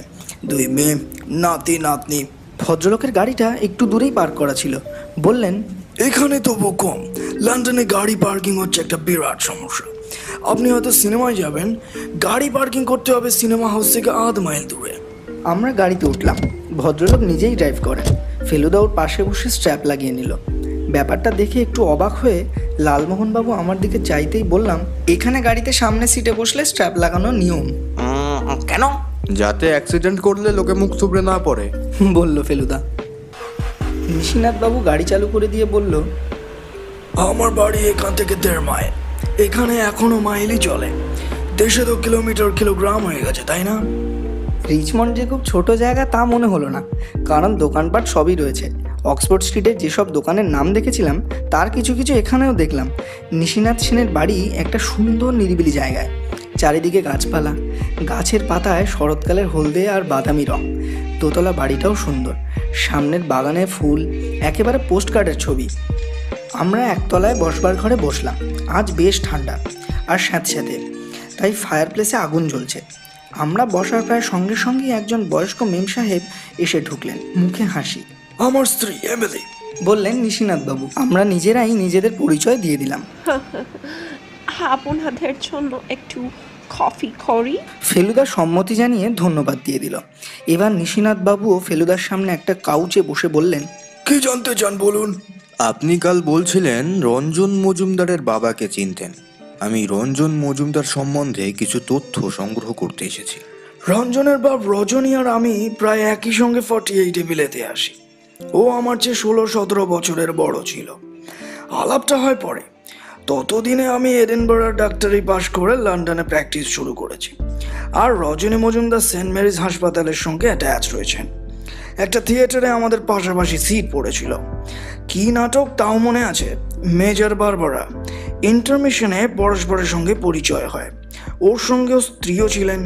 2 মেয়ে, নাতি নাতনি। ভদ্রলোকের গাড়িটা একটু দূরেই পার্ক করা ছিল। বললেন, এখানে তবু কম, লন্ডনে গাড়ি পার্কিং হচ্ছে একটা বিরাট সমস্যা। আপনি হয়তো সিনেমায় যাবেন, গাড়ি পার্কিং করতে হবে সিনেমা হাউস থেকে 1/2 মাইল দূরে। আমরা গাড়িতে উঠলাম। ভদ্রলোক নিজেই ড্রাইভ করেন। ফেলুদা ওর পাশে বসে স্ট্র্যাপ লাগিয়ে নিল। ব্যাপারটা দেখে একটু অবাক হয়ে লালমোহনবাবু আমার দিকে চাইতেই বললাম, এখানে গাড়িতে সামনে সিটে বসলে স্ট্র্যাপ লাগানো নিয়ম। কেন? যাতে অ্যাক্সিডেন্ট করলে লোকে মুখ থুবড়ে না পড়ে। বলল ফেলুদা। নিশিনাথ বাবু গাড়ি চালু করে দিয়ে বলল, আমার বাড়ি এখান থেকে 1.5 মাইল। এখানে এখনো মাইলই চলে। দেশে তো কিলোমিটার কিলোগ্রাম হয়ে গেছে, তাই না? রিচমন্ড যে খুব ছোট জায়গা তা মনে হলো না, কারণ দোকানপাট সবই রয়েছে। অক্সফোর্ড স্ট্রিটে যেসব দোকানের নাম দেখেছিলাম তার কিছু কিছু এখানেও দেখলাম। নিশিনাথ সেনের বাড়ি একটা সুন্দর নিরিবিলি জায়গায়, চারিদিকে গাছপালা, গাছের পাতায় শরৎকালের হলদে আর বাদামি রং। দোতলা বাড়িটাও সুন্দর, সামনের বাগানে ফুল, একেবারে পোস্টকার্ডের ছবি। আমরা একতলায় বসবার ঘরে বসলাম। আজ বেশ ঠান্ডা আর স্যাঁতস্যাঁতে, তাই ফায়ার প্লেসে আগুন জ্বলছে। আমরা বসার প্রায় সঙ্গে সঙ্গেই একজন বয়স্ক মেম সাহেব এসে ঢুকলেন, মুখে হাসি। আমার স্ত্রী এমিলি, বললেন নিশিনাথ বাবু। আমরা নিজেরাই নিজেদের পরিচয় দিয়ে দিলাম। আপনাদের জন্য একটু কফি করি? ফেলুদা সম্মতি জানিয়ে ধন্যবাদ দিয়ে দিল। এবার নিশিনাথ বাবুও ফেলুদার সামনে একটা কাউচে বসে বললেন, কি জানতে চান বলুন? আপনি কাল বলছিলেন রঞ্জন মজুমদারের বাবাকে চিনতেন। আমি রঞ্জন মজুমদার সম্বন্ধে কিছু তথ্য সংগ্রহ করতে এসেছি। রঞ্জনের বাপ রজনী আর আমি প্রায় একই সঙ্গে 48-এ বিলেতে আসি। ও আমার চেয়ে 16-17 বছরের বড় ছিল। আলাপটা হয় পরে। ততদিনে আমি এডিনবরার ডাক্তারি পাশ করে লন্ডনে প্র্যাকটিস শুরু করেছি। আর রজনী মজুমদার সেন্ট মেরিজ হাসপাতালের সঙ্গে অ্যাটাচ রয়েছেন। একটা থিয়েটারে আমাদের পাশাপাশি সিট পড়েছিল। কি নাটক তাও মনে আছে, মেজর বারবারা। ইন্টারমিশনে পরস্পরের সঙ্গে পরিচয় হয়। ওর সঙ্গেও স্ত্রীও ছিলেন।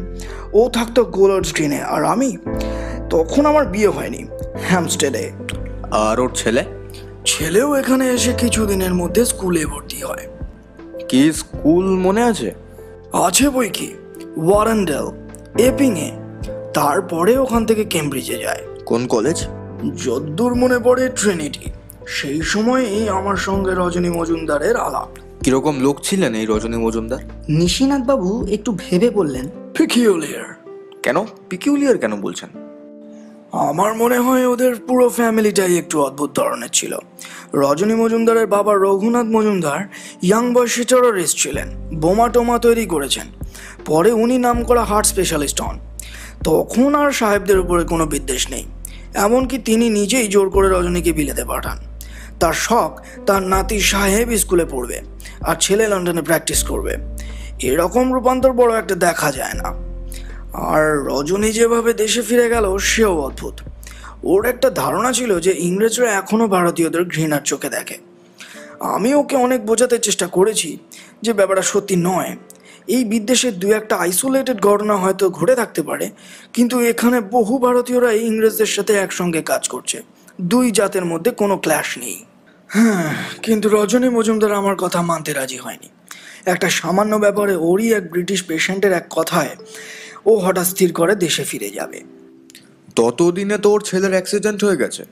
ও থাকতো গোলার্ড স্ক্রিনে, আর আমি, তখন আমার বিয়ে হয়নি, হ্যামস্টেডে। আর ওর ছেলে? ছেলেও এখানে এসে কিছুদিনের মধ্যে স্কুলে ভর্তি হয়। কি স্কুল মনে আছে? আছে বই কি, ওয়ারেন্ডেল, এপিংয়ে। তারপরে ওখান থেকে কেমব্রিজে যায়। কোন কলেজ? যদ্দূর মনে পড়ে ট্রিনিটি। সেই সময়ই আমার সঙ্গে রজনী মজুমদারের আলাপ। কিরকম লোক ছিলেন এই রজনী মজুমদার? নিশিনাথ বাবু একটু ভেবে বললেন, পিকিউলিয়ার। কেন পিকিউলিয়ার কেন বলছেন? আমার মনে হয় ওদের পুরো ফ্যামিলিটাই একটু অদ্ভুত ধরনের ছিল। রজনী মজুমদারের বাবা রঘুনাথ মজুমদার ইয়াং বয়সে টেররিস্ট ছিলেন, বোমা টোমা তৈরি করেছেন। পরে উনি নামকরা হার্ট স্পেশালিস্ট হন। তখন আর সাহেবদের উপরে কোনো বিদ্বেষ নেই। এমনকি তিনি নিজেই জোর করে রজনীকে বিলেতে পাঠান। তার শখ তার নাতি সাহেব স্কুলে পড়বে আর ছেলে লন্ডনে প্র্যাকটিস করবে। এরকম রূপান্তর বড় একটা দেখা যায় না। আর রজনী যেভাবে দেশে ফিরে গেল সেও অদ্ভুত। ওর একটা ধারণা ছিল যে ইংরেজরা এখনও ভারতীয়দের ঘৃণার চোখে দেখে। আমি ওকে অনেক বোঝাতে চেষ্টা করেছি যে ব্যাপারটা সত্যি নয়। এই বিদেশের 2-একটা আইসোলেটেড ঘটনা হয়তো ঘটে থাকতে পারে, কিন্তু এখানে বহু ভারতীয়রা ইংরেজদের সাথে একসঙ্গে কাজ করছে। দুই জাতের মধ্যে কোনো ক্ল্যাশ নেই। হ্যাঁ, কিন্তু রজনী মজুমদার আমার কথা মানতে রাজি হয়নি। একটা সামান্য ব্যাপারে ওরই এক ব্রিটিশ পেশেন্টের এক কথায় ও হঠাৎ স্থির করে দেশে ফিরে যাবে। ততদিনে তো ওর ছেলের অ্যাক্সিডেন্ট হয়ে গেছে।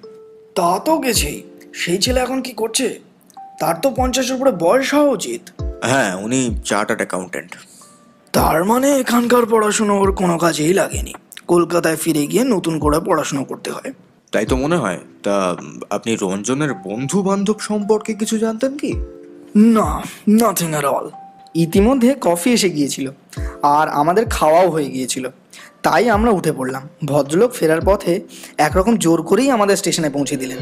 তা তো গেছেই। সেই ছেলে এখন কি করছে? তার তো 50-এর উপরে বয়স হওয়া উচিত। হ্যাঁ, উনি চার্টার্ড অ্যাকাউন্টেন্ট। তার মানে এখানকার পড়াশুনো ওর কোনো কাজেই লাগেনি। কলকাতায় ফিরে গিয়ে নতুন করে পড়াশুনো করতে হয়। তাই তো মনে হয়। তা আপনি রঞ্জনের বন্ধু বান্ধব সম্পর্কে কিছু জানতেন কি? না, নাথিং এট অল। ইতিমধ্যে কফি এসে গিয়েছিল আর আমাদের খাওয়াও হয়ে গিয়েছিল, তাই আমরা উঠে পড়লাম। ভদ্রলোক ফেরার পথে একরকম জোর করেই আমাদের স্টেশনে পৌঁছে দিলেন।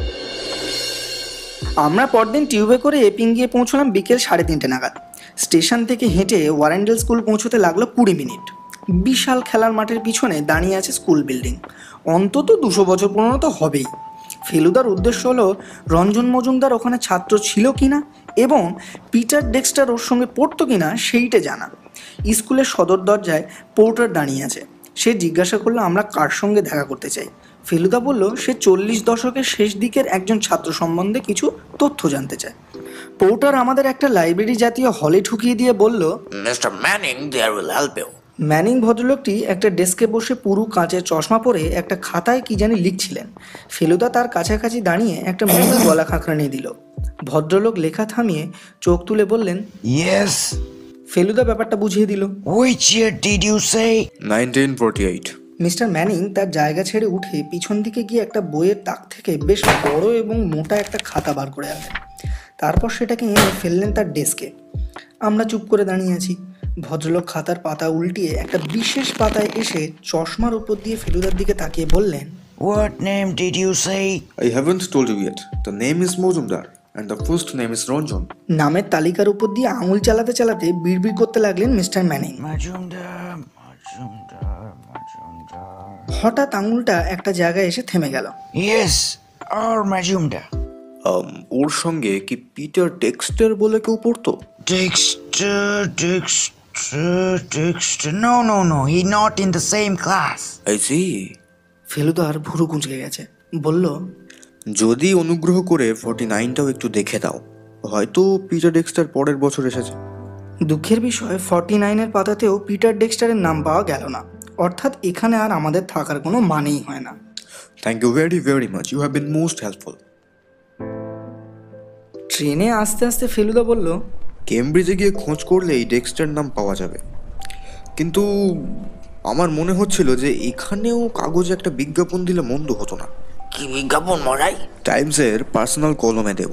আমরা পরদিন টিউবে করে এপিং গিয়ে পৌঁছলাম বিকেল 3:30 নাগাদ। স্টেশন থেকে হেঁটে ওয়ারেন্ডেল স্কুল পৌঁছতে লাগলো 20 মিনিট। বিশাল খেলার মাঠের পিছনে দাঁড়িয়ে আছে স্কুল বিল্ডিং, অন্তত 200 বছর পুরনো তো হবেই। ফেলুদার উদ্দেশ্য হলো রঞ্জন মজুমদার ওখানে ছাত্র ছিল কিনা এবং পিটার ডেক্সটার ওর সঙ্গে পড়তো কিনা সেইটা জানা। স্কুলের সদর দরজায় পোর্টার দাঁড়িয়ে আছে। সে জিজ্ঞাসা করলো আমরা কার সঙ্গে দেখা করতে চাই। ফেলুদা বলল সে 40 দশকের শেষ দিকের একজন ছাত্র সম্বন্ধে কিছু তথ্য জানতে চায়। পোর্টার আমাদের একটা লাইব্রেরি জাতীয় হলে ঢুকিয়ে দিয়ে বলল, Mr Manning there will help you. Manning ভদ্রলোকটি একটা ডেস্কে বসে পুরু কাঁচের চশমা পরে একটা খাতায় কি জানি লিখছিলেন। ফেলুদা তার কাছাকাছি দাঁড়িয়ে একটা মুখে গলা খাঁকড়ানি দিল। ভদ্রলোক লেখা থামিয়ে চোখ তুলে বললেন, ইয়েস। ফেলুদা ব্যাপারটা বুঝিয়ে দিল। Which year did you say? 1948। Mr Manning তার জায়গা ছেড়ে উঠে পিছন দিকে গিয়ে একটা বইয়ের তাক থেকে বেশ বড় এবং মোটা একটা খাতা বার করে আনলেন। তারপর সেটাকে এনে ফেললেন তার ডেস্কে। আমরা চুপ করে দাঁড়িয়ে আছি। ভদ্রলোক খাতার পাতা উল্টিয়ে একটা বিশেষ পাতায় এসে চশমার উপর দিয়ে ফেলুদার দিকে তাকিয়ে বললেন, What name did you say? I haven't told you yet. The name is Mojumdar and the first name is Ranjan. নামের তালিকার উপর দিয়ে আঙুল চালাতে চালাতে বিড়বিড় করতে লাগলেন মিস্টার ম্যানিং। Majumdar, Majumdar, Majumdar. হঠাৎ আঙুলটা একটা জায়গায় এসে থেমে গেল। Yes, or Majumdar. ওর সঙ্গে কি পিটার ডেক্সটার বলে কেউ পড়তো? Dexter. No. He's not in the same class. I see. ফেলুদার ভুরু কুঁচকে গেছে। বলল, যদি অনুগ্রহ করে 49টাও একটু দেখে দাও, হয়তো পিটার ডেক্সটার পরের বছর এসেছে। দুঃখের বিষয় 49-এর পাতাতেও পিটার ডেক্সটারের নাম পাওয়া গেল না। অর্থাৎ এখানে আর আমাদের থাকার কোনো মানেই হয় না। Thank you very, very much. You have been most helpful. ট্রেনে আস্তে আস্তে ফেলুদা বলল, কেমব্রিজে গিয়ে খোঁজ করলেই ডেক্সটার নাম পাওয়া যাবে, কিন্তু আমার মনে হচ্ছিল যে এখানেও কাগজে একটা বিজ্ঞাপন দিলে মন্দ হতো না। কি বিজ্ঞাপন মশাই? টাইমসের পার্সোনাল কলমে দেব।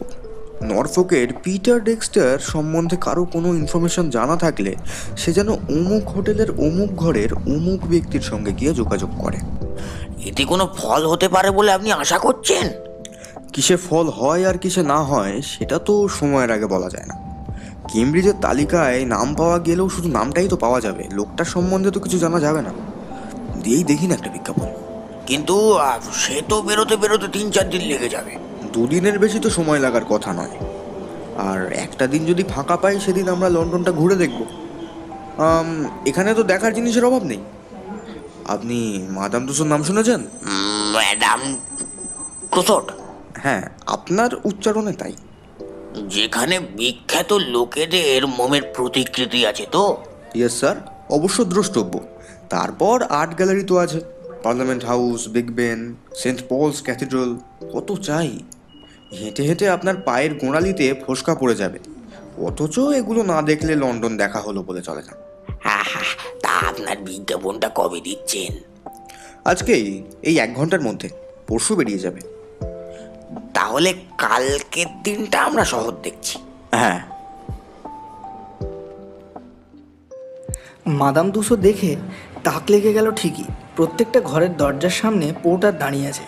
নরফোকের পিটার ডেক্সটার সম্বন্ধে কারো কোনো ইনফরমেশন জানা থাকলে সে যেন অমুক হোটেলের অমুক ঘরের অমুক ব্যক্তির সঙ্গে গিয়ে যোগাযোগ করে। এতে কোনো ফল হতে পারে বলে আপনি আশা করছেন? কিসে ফল হয় আর কিসে না হয় সেটা তো সময়ের আগে বলা যায় না। কেমব্রিজের তালিকায় নাম পাওয়া গেলেও শুধু নামটাই তো পাওয়া যাবে, লোকটার সম্বন্ধে তো কিছু জানা যাবে না। দিয়েই দেখি না একটা বিজ্ঞাপন। কিন্তু সে তো বেরোতে 3-4 দিন লেগে যাবে। 2 দিনের বেশি তো সময় লাগার কথা নয়। আর একটা দিন যদি ফাঁকা পাই সেদিন আমরা লন্ডনটা ঘুরে দেখব। এখানে তো দেখার জিনিসের অভাব নেই। আপনি মাদাম তুসোর নাম শুনেছেন? ম্যাডাম তুসোর? হ্যাঁ, আপনার উচ্চারণে তাই। যেখানে বিখ্যাত লোকেদের মোমের প্রতিকৃতি আছে তো? ইয়েস স্যার, অবশ্য দ্রষ্টব্য। তারপর আর্ট গ্যালারি তো আছে, Parliament House, Big Ben, Saint Paul's cathedral, কত চাই। হেঁটে হেঁটে আপনার পায়ের গোড়ালিতে ফোসকা পড়ে যাবে, অথচ এগুলো না দেখলে লন্ডন দেখা হলো বলে চলে না। তা আপনার বিজ্ঞাপনটা কবে দিচ্ছেন? আজকেই, এই 1 ঘন্টার মধ্যে। পরশু বেরিয়ে যাবে। তাহলে কালকের দিনটা আমরা শহর দেখছি। হ্যাঁ। মাদাম দুশো দেখে তাক লেগে গেল ঠিকই। প্রত্যেকটা ঘরের দরজার সামনে পোর্টার দাঁড়িয়ে আছে।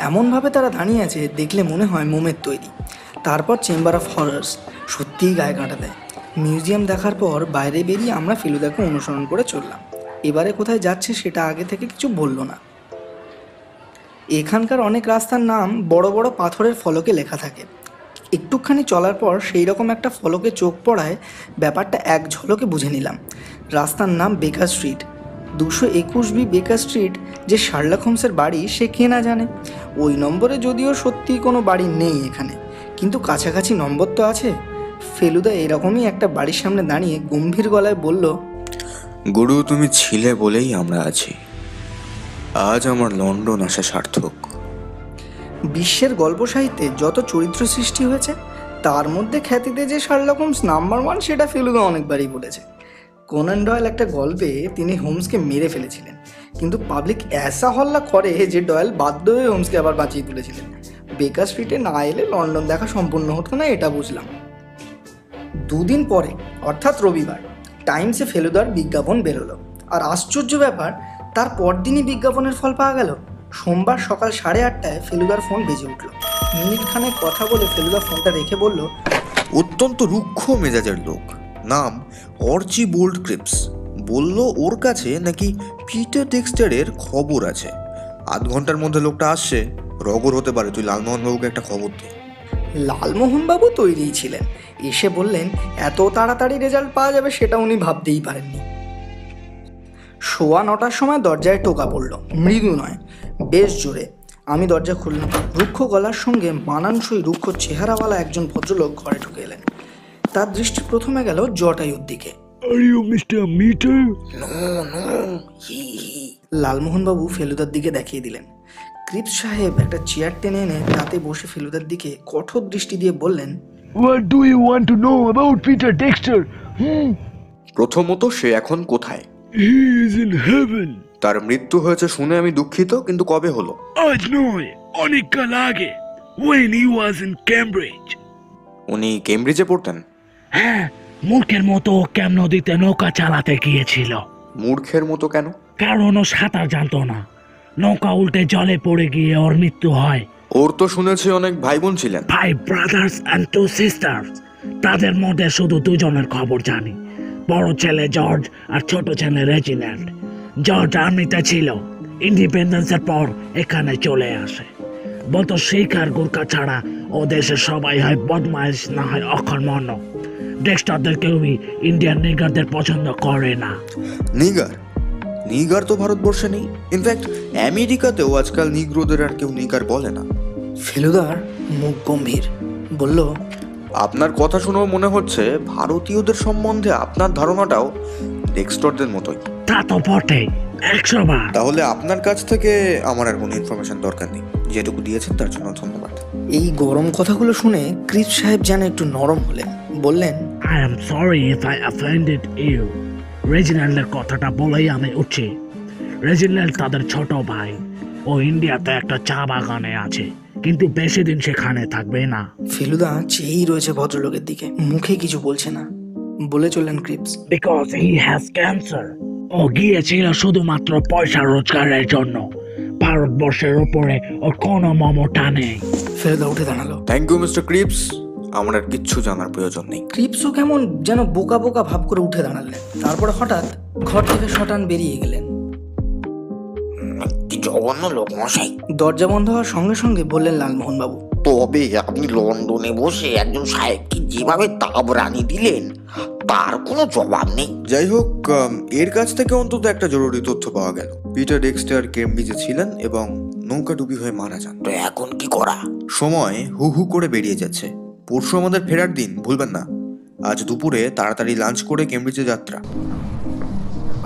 এমনভাবে তারা দাঁড়িয়ে আছে দেখলে মনে হয় মোমের তৈরি। তারপর চেম্বার অফ হরার্স, সত্যিই গায়ে কাঁটা দেয়। মিউজিয়াম দেখার পর বাইরে বেরিয়ে আমরা ফেলুদাকে অনুসরণ করে চললাম। এবারে কোথায় যাচ্ছে সেটা আগে থেকে কিছু বলল না। এখানকার অনেক রাস্তার নাম বড় বড় পাথরের ফলকে লেখা থাকে। একটুখানি চলার পর সেই রকম একটা ফলকে চোখ পড়ায় ব্যাপারটা এক ঝলকে বুঝে নিলাম। রাস্তার নাম বেকার স্ট্রিট। 221B বেকার স্ট্রিট। যে শার্লক হোমসের বাড়ি সে কে না জানে। ওই নম্বরে যদিও সত্যিই কোনো বাড়ি নেই এখানে, কিন্তু কাছাকাছি নম্বর তো আছে। ফেলুদা এরকমই একটা বাড়ির সামনে দাঁড়িয়ে গম্ভীর গলায় বলল, গুরু, তুমি ছিলে বলেই আমরা আছি। আজ আমার লন্ডন আসা সার্থক। বিশ্বের গল্প সাহিত্যে যত চরিত্র সৃষ্টি হয়েছে তার মধ্যে খ্যাতিতে যে শার্লক হোমস নাম্বার 1 সেটা ফেলুদা অনেকবারই বলেছে। কোনান ডয়েল একটা গল্পে তিনি হোমসকে মেরে ফেলেছিলেন, কিন্তু পাবলিক এসা হল্লা করে যে ডয়েল বাধ্য হয়ে হোমসকে আবার বাঁচিয়ে তুলেছিলেন। বেকার স্ট্রিটে না এলে লন্ডন দেখা সম্পূর্ণ হতো না, এটা বুঝলাম। 2 দিন পরে অর্থাৎ রবিবার টাইমসে ফেলুদার বিজ্ঞাপন বেরোলো। আর আশ্চর্য ব্যাপার, তার পরদিনই বিজ্ঞাপনের ফল পাওয়া গেল। সোমবার সকাল 8:30টায় ফেলুদার ফোন বেজে উঠল। মিনিট খানেক কথা বলে ফেলুদা ফোনটা রেখে বলল, অত্যন্ত রুক্ষ মেজাজের লোক, নাম অর্চি বোল্ড ক্রিপস। বলল ওর কাছে নাকি পিটার ডেক্সটারের খবর আছে। 8 ঘন্টার মধ্যে লোকটা আসছে। রগর হতে পারে, তুই লালমোহনবাবুকে একটা খবর দে। লালমোহনবাবু তৈরিই ছিলেন। এসে বললেন এত তাড়াতাড়ি রেজাল্ট পাওয়া যাবে সেটা উনি ভাবতেই পারেননি। 9:15টার সময় দরজায় টোকা পড়ল, মৃদু নয় বেশ জোরে। আমি দরজা খুললাম। রুক্ষ গলার সঙ্গে মানানসই রুক্ষ চেহারাওয়ালা একজন ভদ্রলোক ঘরে ঢুকে এলেন। তার দৃষ্টি প্রথমে গেল জটায়ুর দিকে। Are you Mr. Meter? Lalmohanbabu ফেলুদার দিকে দেখিয়ে দিলেন। ক্রিপস সাহেব একটা চেয়ার টেনে এনে তাতে বসে ফেলুদার দিকে কঠোর দৃষ্টি দিয়ে বললেন, What do you want to know about Peter Dexter? প্রথমত, সে এখন কোথায়? He is in heaven. তার মৃত্যু হয়েছে শুনে আমি দুঃখিত, কিন্তু কবে হলো? আজ নয়, অনেক কাল আগে, when he was in Cambridge. উনি কেমব্রিজে পড়তেন? হ্যাঁ, মূর্খের মতো ক্যাম নদীতে নৌকা চালাতে গিয়েছিল। মূর্খের মতো কেন? কারণ ও সাঁতার জানতো না। নৌকা উল্টে জলে পড়ে গিয়ে ওর মৃত্যু হয়। ওর তো শুনেছি অনেক ভাই বোন ছিলেন। 5 ব্রাদার্স অ্যান্ড 2 সিস্টার্স। তাদের মধ্যে শুধু 2 জনের খবর জানি, বড় ছেলে জর্জ আর ছোট ছেলে রেজিনাল্ড। জর্জ আর্মিতে ছিল, ইন্ডিপেন্ডেন্সের পর এখানে চলে আসে। বলতো শিখ আর গোর্খা ছাড়া ও দেশের সবাই হয় বদমাইশ, না হয় অকর্মণ্য। ডেক্সটারদের কেউই ইন্ডিয়ান নিগারদের পছন্দ করে না। নিগার? নিগার তো ভারতবর্ষে নেই। ইনফ্যাক্ট আমেরিকাতেও আজকাল নিগ্রোদের আর কেউ নিগার বলে না। ফেলুদার মুখ গম্ভীর, বলল, আপনার কথা শুনেও মনে হচ্ছে ভারতীয়দের সম্বন্ধে আপনার ধারণাটাও ডেক্সটারদের মতোই। তা তো বটেই, 100 বার। তাহলে আপনার কাছ থেকে আমার আর কোনো ইনফরমেশন দরকার নেই। যেটুকু দিয়েছেন তার জন্য ধন্যবাদ। এই গরম কথাগুলো শুনে ক্রিপ্স সাহেব যেন একটু নরম হলেন, বললেন, I am sorry if I offended you. রেজিনাল্ডের কথাটা বলেই আমি উঠছি। রেজিনাল্ড তাদের ছোট ভাই। ও ইন্ডিয়াতে একটা চা বাগানে আছে, কিন্তু বেশি দিন সেখানে থাকবে না। ফেলুদা চেয়েই রয়েছে ভদ্রলোকের দিকে, মুখে কিছু বলছে না। বলে চললেন Cripps, Because he has cancer. ও গিয়েছিল শুধুমাত্র পয়সা রোজগারের জন্য। ভারতবর্ষের উপরে ওর কোনো মমতা নেই। ফেলুদা উঠে দাঁড়ালো। থ্যাংক ইউ মিস্টার ক্রিপস, আমার আর কিচ্ছু জানার প্রয়োজন নেই। ক্রিপ্সও কেমন যেন বোকা বোকা ভাব করে উঠে দাঁড়ালেন। তারপরে হঠাৎ ঘর থেকে শটান বেরিয়ে গেলেন। কি জঘন্য লোক মশাই। দরজা বন্ধ হওয়ার সঙ্গে সঙ্গে বললেন লালমোহন বাবু, তবে আপনি লন্ডনে বসে একজন সাহেবকে যেভাবে তাবরানি দিলেন তার কোনো জবাব নেই। যাই হোক, এর কাছ থেকে অন্তত একটা জরুরি তথ্য পাওয়া গেল। পিটার ডেক্সটার কেমব্রিজে ছিলেন এবং নৌকা ডুবি হয়ে মারা যান। তো এখন কি করা? সময় হু হু করে বেরিয়ে যাচ্ছে। পরশু আমাদের ফেরার দিন, ভুলবেন না। আজ দুপুরে তাড়াতাড়ি লাঞ্চ করে কেমব্রিজে যাত্রা।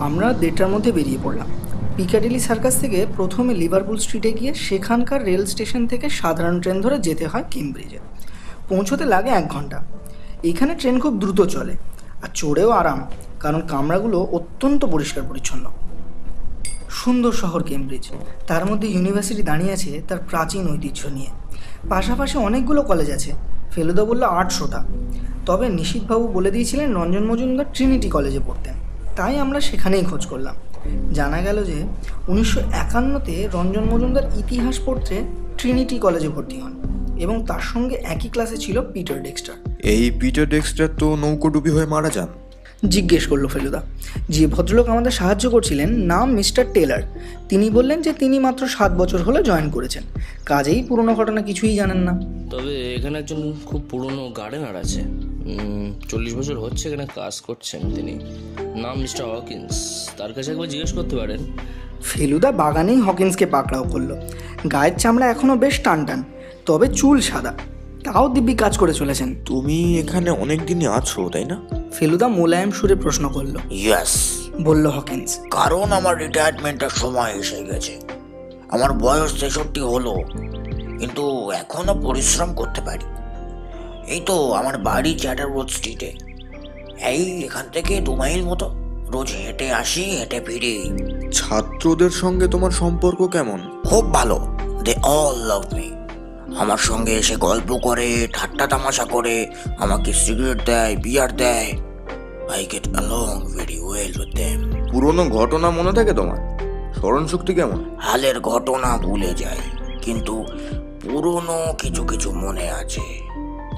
আমরা 1:30টার মধ্যে বেরিয়ে পড়লাম। পিকাডিলি সার্কাস থেকে প্রথমে লিভারপুল স্ট্রিটে গিয়ে সেখানকার রেল স্টেশন থেকে সাধারণ ট্রেন ধরে যেতে হয় কেমব্রিজে। পৌঁছতে লাগে 1 ঘন্টা। এখানে ট্রেন খুব দ্রুত চলে আর চড়েও আরাম, কারণ কামরাগুলো অত্যন্ত পরিষ্কার পরিচ্ছন্ন। সুন্দর শহর কেমব্রিজ, তার মধ্যে ইউনিভার্সিটি দাঁড়িয়ে আছে তার প্রাচীন ঐতিহ্য নিয়ে। পাশাপাশি অনেকগুলো কলেজ আছে। ফেলুদা বলল 800টা। তবে নিশীথবাবু বলে দিয়েছিলেন রঞ্জন মজুমদার ট্রিনিটি কলেজে পড়তেন, তাই আমরা সেখানেই খোঁজ করলাম। জানা গেল যে 1951-তে রঞ্জন মজুমদার ইতিহাস পড়তে ট্রিনিটি কলেজে ভর্তি হন এবং তার সঙ্গে একই ক্লাসে ছিল পিটার ডেক্সটার। এই পিটার ডেক্সটার তো নৌকো ডুবি হয়ে মারা যান। জিজ্ঞেস করলো ফেলুদা। যে ভদ্রলোক আমাদের সাহায্য করছিলেন নাম মিস্টার টেলার। তিনি বললেন যে তিনি মাত্র 7 বছর হলো জয়েন করেছেন, কাজেই পুরনো ঘটনা কিছুই জানেন না। তবে এখানে একজন খুব পুরনো গার্ডেনার আছে, 40 বছর হচ্ছে এখানে কাজ করছেন তিনি। নাম মিস্টার হকিন্স, তার কাছে একবার জিজ্ঞেস করতে পারেন। ফেলুদা বাগানেই হকিন্সকে পাকড়াও করলো। গায়ের চামড়া এখনও বেশ টানটান, তবে চুল সাদা, তাও দিব্যি কাজ করে চলেছেন। তুমি এখানে অনেক দিনই আছো, তাই না? ফেলুদা মোলায়েম সুরে প্রশ্ন করলো। ইয়েস, বলল হকিন্স। কারণ আমার রিটায়ারমেন্টের সময় এসে গেছে। আমার বয়স 63 হলো, কিন্তু এখনো পরিশ্রম করতে পারি। এই তো আমার বাড়ি চ্যাটারউড স্ট্রিটে, এই এখান থেকে 2 মাইল মতো। রোজ হেঁটে আসি, হেঁটে ফিরি। ছাত্রদের সঙ্গে তোমার সম্পর্ক কেমন? খুব ভালো। They all love me. আমার সঙ্গে এসে গল্প করে, ঠাট্টা তামাশা করে, আমাকে সিগারেট দেয়, বিয়ার দেয়। I get along very well with them. পুরনো ঘটনা মনে থাকে তোমার? স্মরণ শক্তি কেমন? হালের ঘটনা ভুলে যাই, কিন্তু পুরনো কিছু কিছু মনে আছে।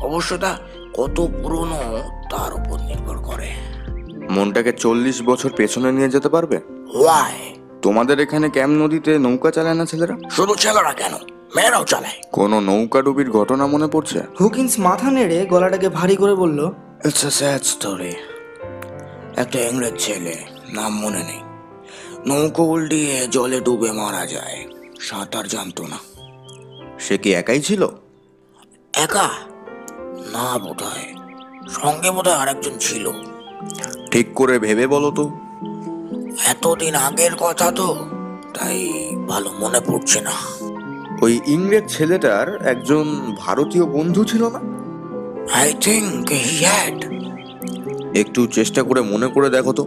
অবশ্য তা কত পুরনো তার উপর নির্ভর করে। মনটাকে 40 বছর পেছনে নিয়ে যেতে পারবে? ওয়াই? তোমাদের এখানে ক্যাম নদীতে নৌকা চালায় না ছেলেরা? শুধু ছেলেরা কেন, মেয়েরাও চালায়। কোনো নৌকা ডুবির ঘটনা মনে পড়ছে? হকিন্স মাথা নেড়ে গলাটাকে ভারী করে বলল, ইটস আ স্যাড স্টোরি। একটা ইংরেজ ছেলে, নাম মনে নেই, নৌকো উল্টিয়ে জলে ডুবে মারা যায়। সাঁতার জানতো না। সে কি একাই ছিল? একা না, বোধহয় সঙ্গে বোধহয় আরেকজন ছিল। ঠিক করে ভেবে বলো তো। এতদিন আগের কথা তো, তাই ভালো মনে পড়ছে না। ওই ইংরেজ ছেলেটার একজন ভারতীয় বন্ধু ছিল না? I think he had. একটু চেষ্টা করে মনে করে দেখো তো,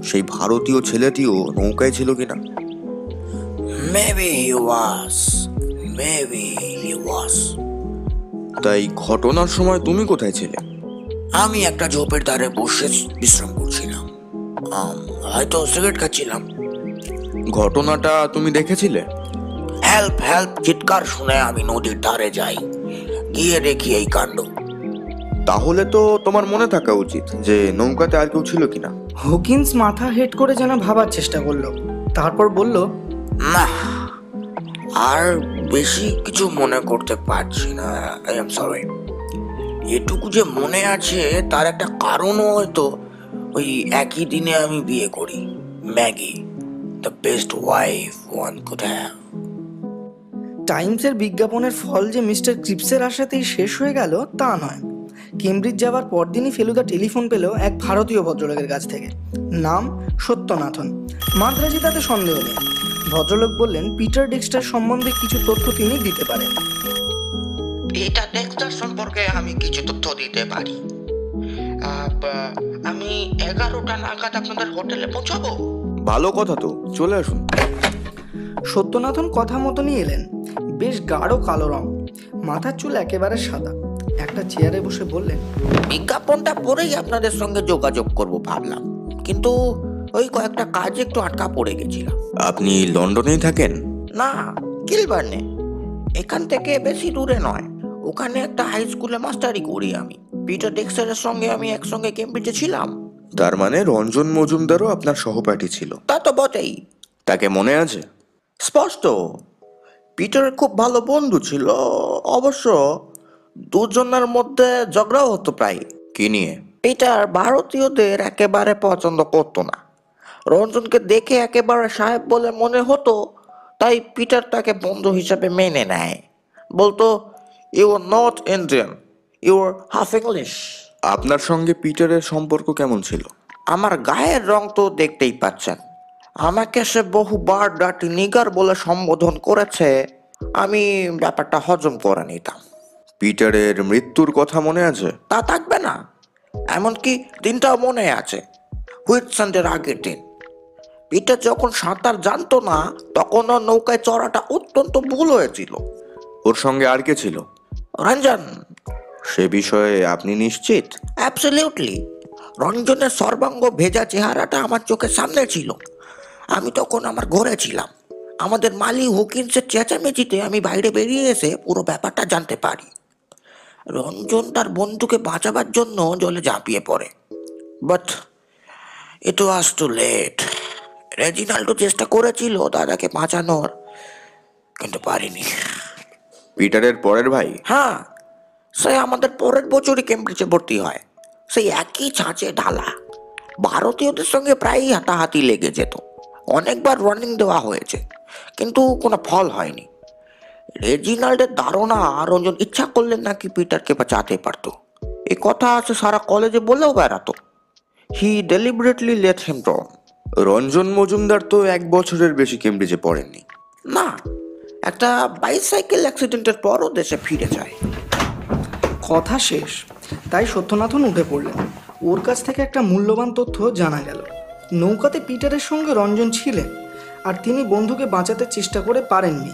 সেই ভারতীয় ছেলেটিও নৌকায় ছিল কিনা। Maybe he was, maybe he was. তাই ঘটনার সময় তুমি কোথায় ছিলে? আমি একটা ঝোপের ধারে বসে বিশ্রাম করছিলাম, হয়তো সিগারেট খাচ্ছিলাম। ঘটনাটা তুমি দেখেছিলে? হেল্প হেল্প চিৎকার শুনে আমি নদীর ধারে যাই, গিয়ে দেখি এই কাণ্ড। তাহলে তো তোমার মনে থাকা উচিত যে নৌকাতে আর কেউ ছিল কিনা। হকিন্স মাথা হেড করে যেন ভাবার চেষ্টা করলো, তারপর বলল, না, আর বেশি কিছু মনে করতে পারছি না। I am sorry. এটুকু যে মনে আছে তার একটা কারণও হয়তো ওই একই দিনে আমি বিয়ে করি Maggie, the best wife one could have. টাইমসের বিজ্ঞাপনের ফল যে মিস্টার ক্রিপসের আশাতেই শেষ হয়ে গেল তা নয়। কেমব্রিজ যাওয়ার পরদিনই ফেলুদা টেলিফোন পেল এক ভারতীয় ভদ্রলোকের কাছ থেকে। নাম সত্যনাথন। মাদ্রাজি তাতে সন্দেহ নেই। ভদ্রলোক বললেন পিটার ডেক্সটার সম্বন্ধে কিছু তথ্য তিনি দিতে পারেন। পিটার ডেক্সটার সম্পর্কে আমি কিছু তথ্য দিতে পারি। আমি 11টা নাগাদ আপনাদের হোটেলে পৌঁছাবো। ভালো কথা তো, চলে আসুন। সত্যনাথন কথা মতনই এলেন। বেশ গাঢ় কালো রং, মাথার চুল একেবারে সাদা। একটা চেয়ারে বসে বললেন, বিজ্ঞাপনটা পড়েই আপনাদের সঙ্গে যোগাযোগ করব ভাবলাম, কিন্তু ওই কয়েকটা কাজ একটু আটকা পড়ে গেছিলাম। আপনি লন্ডনেই থাকেন? না, কিলবার্নে। এখান থেকে বেশি দূরে নয়। ওখানে একটা হাই স্কুলে মাস্টারি করি আমি। পিটার ডেক্সটারের সঙ্গে আমি একসঙ্গে কেমব্রিজে ছিলাম। তার মানে রঞ্জন মজুমদারও আপনার সহপাঠী ছিল? তা তো বটেই। তাকে মনে আছে? স্পষ্ট। পিটারের খুব ভালো বন্ধু ছিল। অবশ্য দুজনের মধ্যে ঝগড়াও হতো প্রায়। কি নিয়ে? পিটার ভারতীয়দের একেবারে পছন্দ করতো না। রঞ্জনকে দেখে একেবারে সাহেব বলে মনে হতো, তাই পিটার তাকে বন্ধু হিসাবে মেনে নেয়। বলতো, you are not Indian, you are half English. আপনার সঙ্গে পিটারের সম্পর্ক কেমন ছিল? আমার গায়ের রং তো দেখতেই পাচ্ছেন। আমাকে সে বহুবার ডাটি নিগার বলে সম্বোধন করেছে। আমি ব্যাপারটা হজম করে নিতাম। পিটারের মৃত্যুর কথা মনে আছে? তা থাকবে না? এমনকি দিনটাও মনে আছে, হুইটসান্ডের আগের দিন। পিটার যখন সাঁতার জানতো না তখন ওর নৌকায় চড়াটা অত্যন্ত ভুল হয়েছিল। ওর সঙ্গে আর কে ছিল? রঞ্জন। সে বিষয়ে আপনি নিশ্চিত? অ্যাবসলিউটলি। রঞ্জনের সর্বাঙ্গ ভেজা চেহারাটা আমার চোখের সামনে ছিল। আমি তখন আমার ঘরে ছিলাম। আমাদের মালি হকিন্সের চেঁচামেচিতে আমি বাইরে বেরিয়ে এসে পুরো ব্যাপারটা জানতে পারি। রঞ্জন তার বন্ধুকে বাঁচাবার জন্য জলে ঝাঁপিয়ে পড়ে, but it was too late. Reginaldo চেষ্টা করেছিল দাদাকে বাঁচানোর, কিন্তু পারিনি। পিটারের পরের ভাই? হ্যাঁ, সে আমাদের পরের বছরই কেমব্রিজে ভর্তি হয়। সেই একই ছাঁচে ঢালা। ভারতীয়দের সঙ্গে প্রায়ই হাতাহাতি লেগে যেত। অনেকবার ওয়ার্নিং দেওয়া হয়েছে, কিন্তু কোনো ফল হয়নি। রেজিনাল্ডের ধারণা রঞ্জন ইচ্ছা করলে নাকি পিটারকে বাঁচাতে পারত। এ কথা আছে সারা কলেজে বলেও বেড়াতো। He deliberately let him drown. Ranjan Majumdar তো 1 বছরের বেশি কেমব্রিজে পড়েননি। না, একটা বাইসাইকেল অ্যাক্সিডেন্টের পরও দেশে ফিরে যায়। কথা শেষ। তাই সত্যনাথন উঠে পড়লেন। ওর কাছ থেকে একটা মূল্যবান তথ্য জানা গেল। নৌকাতে পিটারের সঙ্গে রঞ্জন ছিলেন, আর তিনি বন্ধুকে বাঁচাতে চেষ্টা করে পারেননি।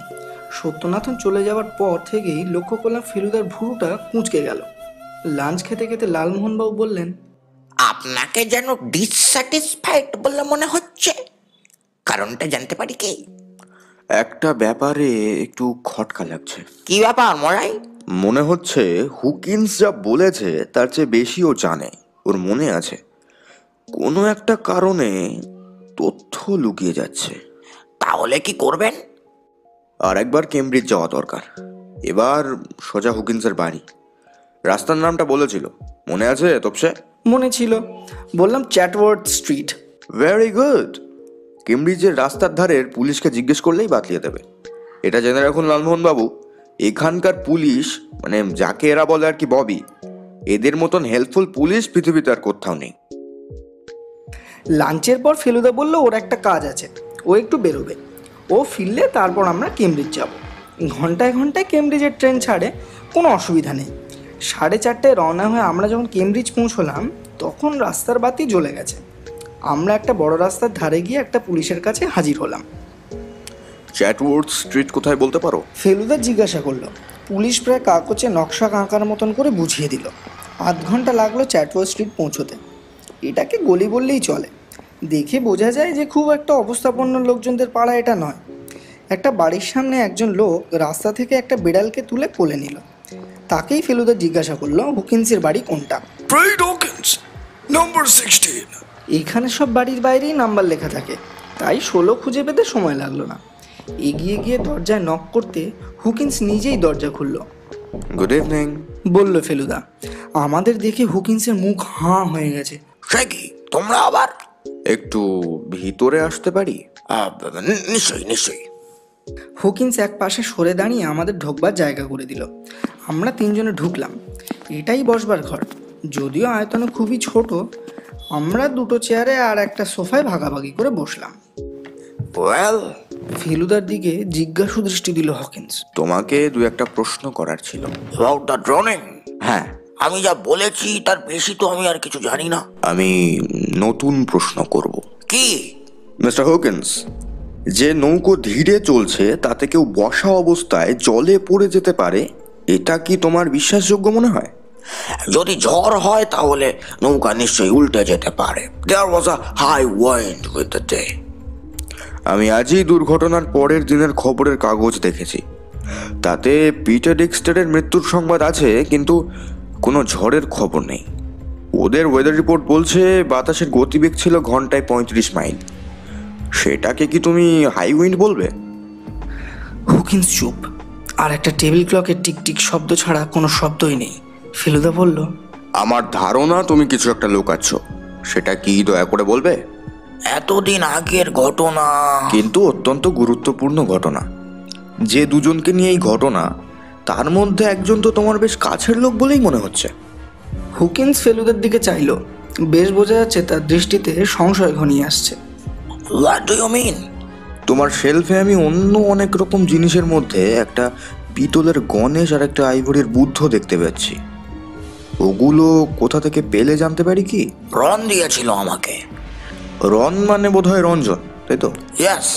সত্যনাথন চলে যাওয়ার পর থেকেই লক্ষ্য করলাম ফেলুদার ভুরুটা কুঁচকে গেল। লাঞ্চ খেতে খেতে লালমোহনবাবু বললেন, আপনাকে যেন ডিসস্যাটিসফাইড বলে মনে হচ্ছে। কারণটা জানতে পারি কি? একটা ব্যাপারে একটু খটকা লাগছে। কি ব্যাপার মরাই? মনে হচ্ছে হুকিন্স যা বলেছে তার চেয়ে বেশি ও জানে। ওর মনে আছে কোনো একটা কারণে তথ্য লুকিয়ে যাচ্ছে। তাহলে কি করবেন? আর একবার কেমব্রিজ যাওয়া দরকার। এবার সোজা হুকিন্সের বাড়ি। রাস্তার নামটা বলেছিল, মনে আছে তপসে? মনে ছিল। বললাম চ্যাটওয়ার্থ স্ট্রিট। Very good. কেমব্রিজের রাস্তার ধারের পুলিশকে জিজ্ঞেস করলেই বাতলিয়ে দেবে। এটা জেনে রাখুন লালমোহন বাবু, এখানকার পুলিশ, মানে যাকে এরা বলে আর কি ববি, এদের মতন হেল্পফুল পুলিশ পৃথিবীতে আর কোথাও নেই। লাঞ্চের পর ফেলুদা বলল ওর একটা কাজ আছে, ও একটু বেরোবে। ও ফিরলে তারপর আমরা কেমব্রিজ যাব। ঘন্টায় ঘন্টায় কেমব্রিজের ট্রেন ছাড়ে, কোনো অসুবিধা নেই। 4:30টায় রওনা হয়ে আমরা যখন কেমব্রিজ পৌঁছলাম তখন রাস্তার বাতি জ্বলে গেছে। আমরা একটা বড় রাস্তার ধারে গিয়ে একটা পুলিশের কাছে হাজির হলাম। চ্যাটওয়ার্থ স্ট্রিট কোথায় বলতে পারো? ফেলুদা জিজ্ঞাসা করলো। পুলিশ প্রায় কাগজে নকশা আঁকার মতন করে বুঝিয়ে দিল। আধ ঘন্টা লাগলো চ্যাটওয়ার্ড স্ট্রিট পৌঁছোতে। এটাকে গলি বললেই চলে। দেখে বোঝা যায় যে খুব একটা অবস্থাপন্ন লোকজনদের পাড়া এটা নয়। একটা বাড়ির সামনে একজন লোক রাস্তা থেকে একটা বিড়ালকে তুলে কোলে নিল। তাকেই ফেলুদা জিজ্ঞাসা করলো হুকিন্সের বাড়ি কোনটা। Prayed Hawkins, number 16। এখানে সব বাড়ির বাইরেই নাম্বার লেখা থাকে, তাই 16 খুঁজে পেতে সময় লাগলো না। এগিয়ে গিয়ে দরজায় নক করতে হুকিন্স নিজেই দরজা খুলল। Good evening. বলল ফেলুদা। আমাদের দেখে হুকিন্সের মুখ হাঁ হয়ে গেছে। সে কি, তোমরা আবার? একটু ভিতরে আসতে পারি? নিশ্চয়ই নিশ্চয়ই। হুকিন্স এক পাশে সরে দাঁড়িয়ে আমাদের ঢোকবার জায়গা করে দিল। আমরা তিনজনে ঢুকলাম। এটাই বসবার ঘর, যদিও আয়তনে খুবই ছোট। আমরা দুটো চেয়ারে আর একটা সোফায় ভাগাভাগি করে বসলাম। ওয়েল, ফেলুদার দিকে জিজ্ঞাসু দৃষ্টি দিল হকিন্স। তোমাকে দু একটা প্রশ্ন করার ছিল। About the drowning? হ্যাঁ। আমি যা বলেছি তার বেশি তো আমি আর কিছু জানি না। আমি নতুন প্রশ্ন করব। কি? মিস্টার হকিন্স, যে নৌকো ধীরে চলছে তাতে কেউ বসা অবস্থায় জলে পড়ে যেতে পারে, এটা কি তোমার বিশ্বাসযোগ্য মনে হয়? যদি ঝড় হয় তাহলে নৌকা নিশ্চয়ই উল্টে যেতে পারে। There was a high wind with the day. আমি আজই দুর্ঘটনার পরের দিনের খবরের কাগজ দেখেছি। তাতে পিটার ডেক্সটারের মৃত্যুর সংবাদ আছে, কিন্তু কোনো ঝড়ের খবর নেই। ওদের ওয়েদার রিপোর্ট বলছে বাতাসের গতিবেগ ছিল ঘন্টায় 35 মাইল। সেটাকে কি তুমি হাই উইন্ড বলবে? হুকিন্স চুপ। আর একটা টেবিল ক্লকের টিকটিক শব্দ ছাড়া কোনো শব্দই নেই। ফেলুদা বলল, আমার ধারণা তুমি কিছু একটা লুকাচ্ছ। সেটা কি দয়া করে বলবে? এতদিন আগের ঘটনা, কিন্তু অত্যন্ত গুরুত্বপূর্ণ ঘটনা। যে দুজনকে নিয়ে এই ঘটনা, তার মধ্যে একজন তো তোমার বেশ কাছের লোক বলেই মনে হচ্ছে। হুকিন্স ফেলুদার দিকে চাইল। বেশ বোঝা যাচ্ছে তার দৃষ্টিতে সংশয় ঘনিয়ে আসছে। What do you mean? তোমার শেলফে আমি অন্য অনেক রকম জিনিসের মধ্যে একটা পিতলের গণেশ আর একটা আইভরির বুদ্ধ দেখতে পাচ্ছি। ওগুলো কোথা থেকে পেলে জানতে পারি কি? রন দিয়েছিল আমাকে। রন মানে বোধহয় রঞ্জন, তাই তো? ইয়েস,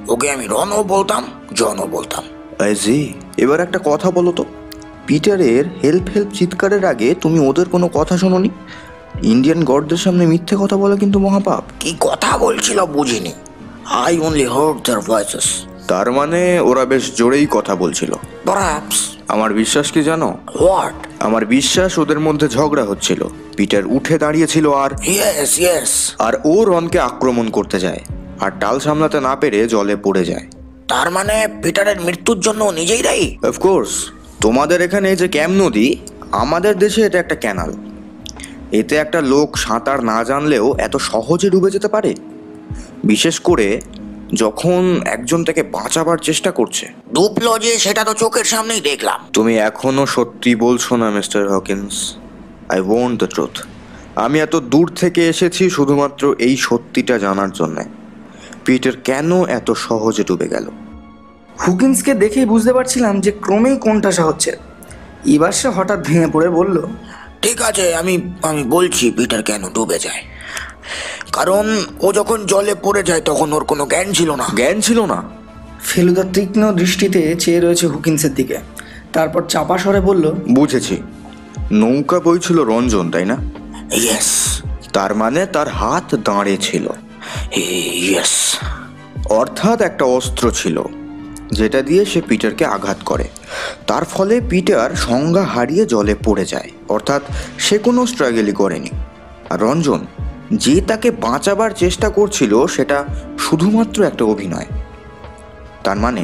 ওকে আমি রনও বলতাম, জনও বলতাম। জি, এবার একটা কথা বলো তো, পিটারের হেল্প চিৎকারের আগে তুমি ওদের কোনো কথা শোনোনি? ইন্ডিয়ান গডদের সামনে মিথ্যে কথা বলা কিন্তু মহাপাপ। কি কথা বলছিল বুঝিনি। I only heard their voices. তার মানে ওরা বেশ জোরেই কথা বলছিল। পারহ্যাপস। আমার বিশ্বাস কি জানো? হোয়াট? আমার বিশ্বাস ওদের মধ্যে ঝগড়া হচ্ছিল। পিটার উঠে দাঁড়িয়েছিল আর ও রনকে আক্রমণ করতে যায়, আর টাল সামলাতে না পেরে জলে পড়ে যায়। তার মানে পিটারের মৃত্যুর জন্য ও নিজেই দায়ী? অফকোর্স। তোমাদের এখানে যে ক্যাম নদী, আমাদের দেশে এটা একটা ক্যানাল। এতে একটা লোক সাঁতার না জানলেও এত সহজে ডুবে যেতে পারে, বিশেষ করে যখন একজন তাকে বাঁচাবার চেষ্টা করছে। ডুবলো যে, সেটা তো চোখের সামনেই দেখলাম। তুমি এখনো সত্যি বলছো না mister Hawkins? I want the truth. আমি এত দূর থেকে এসেছি শুধুমাত্র এই সত্যিটা জানার জন্যে। পিটার কেন এত সহজে ডুবে গেল? হুকিন্সকে দেখেই বুঝতে পারছিলাম যে ক্রমেই কোণঠাসা হচ্ছে। এবার সে হঠাৎ ভেঙে পড়ে বলল, ঠিক আছে, আমি বলছি পিটার কেন ডুবে যায়। কারণ ও যখন জলে পড়ে যায় তখন ওর কোনো জ্ঞান ছিল না। জ্ঞান ছিল না? ফেলুদা তীক্ষ্ণ দৃষ্টিতে চেয়ে রয়েছে হুকিন্সের দিকে। তারপর চাপা স্বরে বলল, বুঝেছি। নৌকা বইছিল রঞ্জন, তাই না? ইয়েস। তার মানে তার হাত দাঁড়ে ছিল। ইয়েস। অর্থাৎ একটা অস্ত্র ছিল যেটা দিয়ে সে পিটারকে আঘাত করে। তার ফলে পিটার সংজ্ঞা হারিয়ে জলে পড়ে যায়, অর্থাৎ সে কোনো স্ট্রাগলই করেনি। আর রঞ্জন যে তাকে বাঁচাবার চেষ্টা করছিল সেটা শুধুমাত্র একটা অভিনয়। তার মানে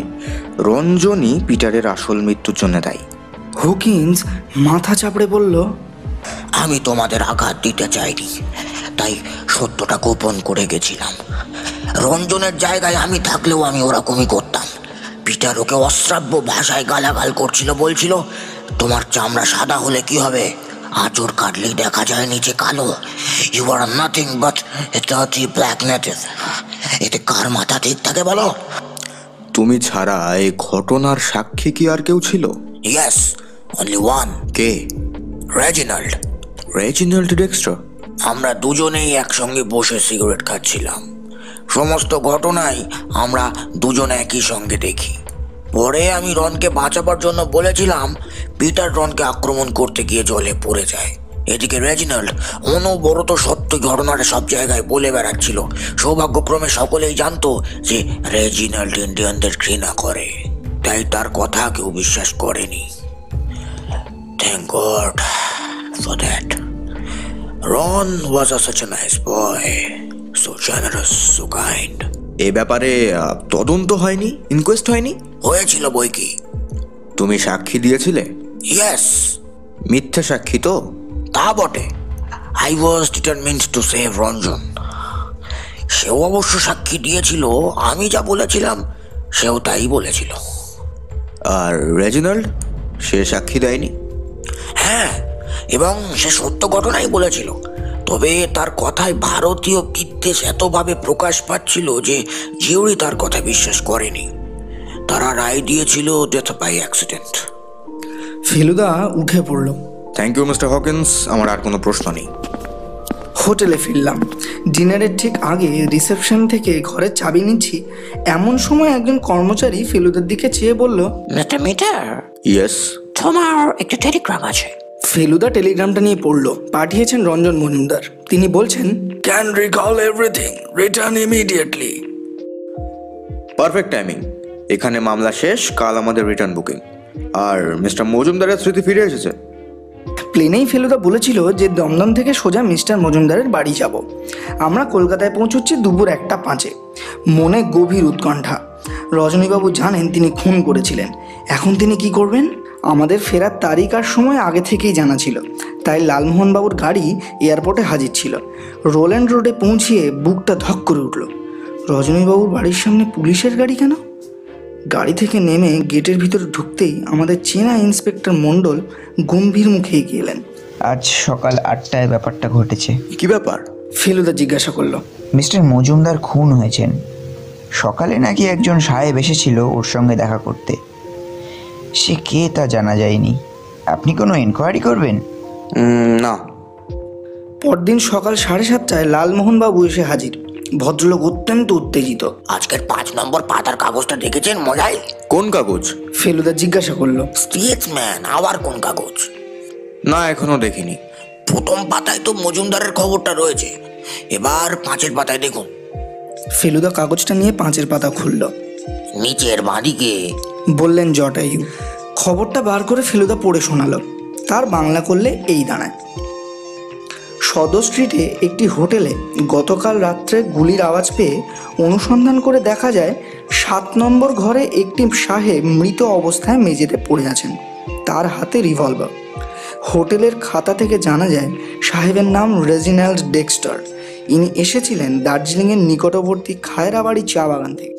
রঞ্জনই পিটারের আসল মৃত্যুর জন্য দায়ী। হুকিন্স মাথা চাপড়ে বলল, আমি তোমাদের আঘাত দিতে চাইনি, তাই সত্যটা গোপন করে গেছিলাম। রঞ্জনের জায়গায় আমি থাকলেও আমি ওরকমই করতাম। পিটার ওকে অশ্রাব্য ভাষায় গালাগাল করছিল, বলছিল তোমার চামড়া সাদা হলে কি হবে, আঁচড় কাটলেই দেখা যায় নিচে কালো। You are nothing but a dirty black native. এতে কার মাথা ঠিক থাকে বলো? তুমি ছাড়া এই ঘটনার সাক্ষী কি আর কেউ ছিল? Yes, only one. কে? রেজিনাল্ড। Reginald Dexter? আমরা দুজনেই একসঙ্গে বসে সিগারেট খাচ্ছিলাম। সমস্ত ঘটনাই আমরা দুজনে একই সঙ্গে দেখি। পরে আমি রনকে বাঁচাবার জন্য বলেছিলাম, পিটার রনকে আক্রমণ করতে গিয়ে জলে পড়ে যায়। এদিকে রেজিনাল্ড অনবরত সত্য ঘটনাটা সব জায়গায় বলে বেড়াচ্ছিল। সৌভাগ্যক্রমে সকলেই জানতো যে রেজিনাল্ড ইন্ডিয়ানদের ঘৃণা করে, তাই তার কথা কেউ বিশ্বাস করেনি। Thank God for that. Ron was such a nice boy, so generous, so kind. এ ব্যাপারে তদন্ত হয়নি, ইনকোয়েস্ট হয়নি? হয়েছিল বই কি। তুমি সাক্ষী দিয়েছিলে? ইয়েস, মিথ্যে সাক্ষী তো? তা বটে। I was determined to save Ranjan. সেও অবশ্য সাক্ষী দিয়েছিল, আমি যা বলেছিলাম সেও তাই বলেছিল। আর রেজিনাল্ড, সে সাক্ষী দেয়নি? হ্যাঁ, এবং সে সত্য ঘটনাই বলেছিল, তবে তার কথায় ভারতীয় বিদ্বেষ এতভাবে প্রকাশ পাচ্ছিল যে জিওরি তার কথা বিশ্বাস করেনি। তারা রায় দিয়েছিল ডেথ বাই অ্যাক্সিডেন্ট। ফেলুদা উঠে পড়ল। থ্যাংক ইউ মিস্টার হকিন্স, আমার আর কোনো প্রশ্ন নেই। হোটেলে ফিরলাম। ডিনারের ঠিক আগে রিসেপশন থেকে ঘরের চাবি নিচ্ছি, এমন সময় একজন কর্মচারী ফেলুদার দিকে চেয়ে বলল, মিস্টার মিটার, ইয়েস। তোমার একটা টেলিগ্রাম আছে। ফেলুদা টেলিগ্রামটা নিয়ে পড়ল। পাঠিয়েছেন রঞ্জন মজুমদার। তিনি বলছেন, can recall everything, return immediately. Perfect timing. এখানে মামলা শেষ, কাল আমাদের রিটার্ন বুকিং। আর মিস্টার মজুমদারের স্মৃতি ফিরে এসেছে। প্লেনেই ফেলুদা বলেছিল যে দমদম থেকে সোজা মিস্টার মজুমদারের বাড়ি যাব। আমরা কলকাতায় পৌঁছচ্ছি দুপুর 1:05। মনে গভীর উৎকণ্ঠা। রজনীবাবু জানেন তিনি খুন করেছিলেন। এখন তিনি কি করবেন? আমাদের ফেরার তারিখ আর সময় আগে থেকেই জানা ছিল, তাই লালমোহনবাবুর গাড়ি এয়ারপোর্টে হাজির ছিল। রোল্যান্ড রোডে পৌঁছিয়ে বুকটা ধক করে উঠল। রজনীবাবুর বাড়ির সামনে পুলিশের গাড়ি কেন? গাড়ি থেকে নেমে গেটের ভিতরে ঢুকতেই আমাদের চেনা ইন্সপেক্টর মণ্ডল গম্ভীর মুখে এগিয়ে এলেন। আজ সকাল 8টায় ব্যাপারটা ঘটেছে। কি ব্যাপার? ফেলুদা জিজ্ঞাসা করলো। মিস্টার মজুমদার খুন হয়েছেন। সকালে নাকি একজন সাহেব এসেছিল ওর সঙ্গে দেখা করতে। সে কে তা জানা যায়নি। আপনি কোনো এনকোয়ারি করবেন? না। পরদিন সকাল 7:30টায় লালমোহনবাবু এসে হাজির। ভদ্রলোক অত্যন্ত উত্তেজিত। আজকের 5 নম্বর পাতার কাগজটা দেখেছেন মজাই? কোন কাগজ? ফেলুদা জিজ্ঞাসা করলো। স্টেটসম্যান। আবার কোন কাগজ? না, এখনো দেখিনি। প্রথম পাতায় তো মজুমদারের খবরটা রয়েছে, এবার 5 পাতায় দেখুন। ফেলুদা কাগজটা নিয়ে 5 পাতা খুলল। নিচের বাঁদিকে বললেন জটায়ু। খবরটা বার করে ফেলুদা পড়ে শোনালো। তার বাংলা করলে এই দাঁড়ায়, সদর স্ট্রিটে একটি হোটেলে গতকাল রাত্রে গুলির আওয়াজ পেয়ে অনুসন্ধান করে দেখা যায় 7 নম্বর ঘরে একটি সাহেব মৃত অবস্থায় মেঝেতে পড়ে আছেন, তার হাতে রিভলভার। হোটেলের খাতা থেকে জানা যায় সাহেবের নাম রেজিনাল্ড ডেক্সটার। ইনি এসেছিলেন দার্জিলিংয়ের নিকটবর্তী খায়রাবাড়ি চা বাগান থেকে।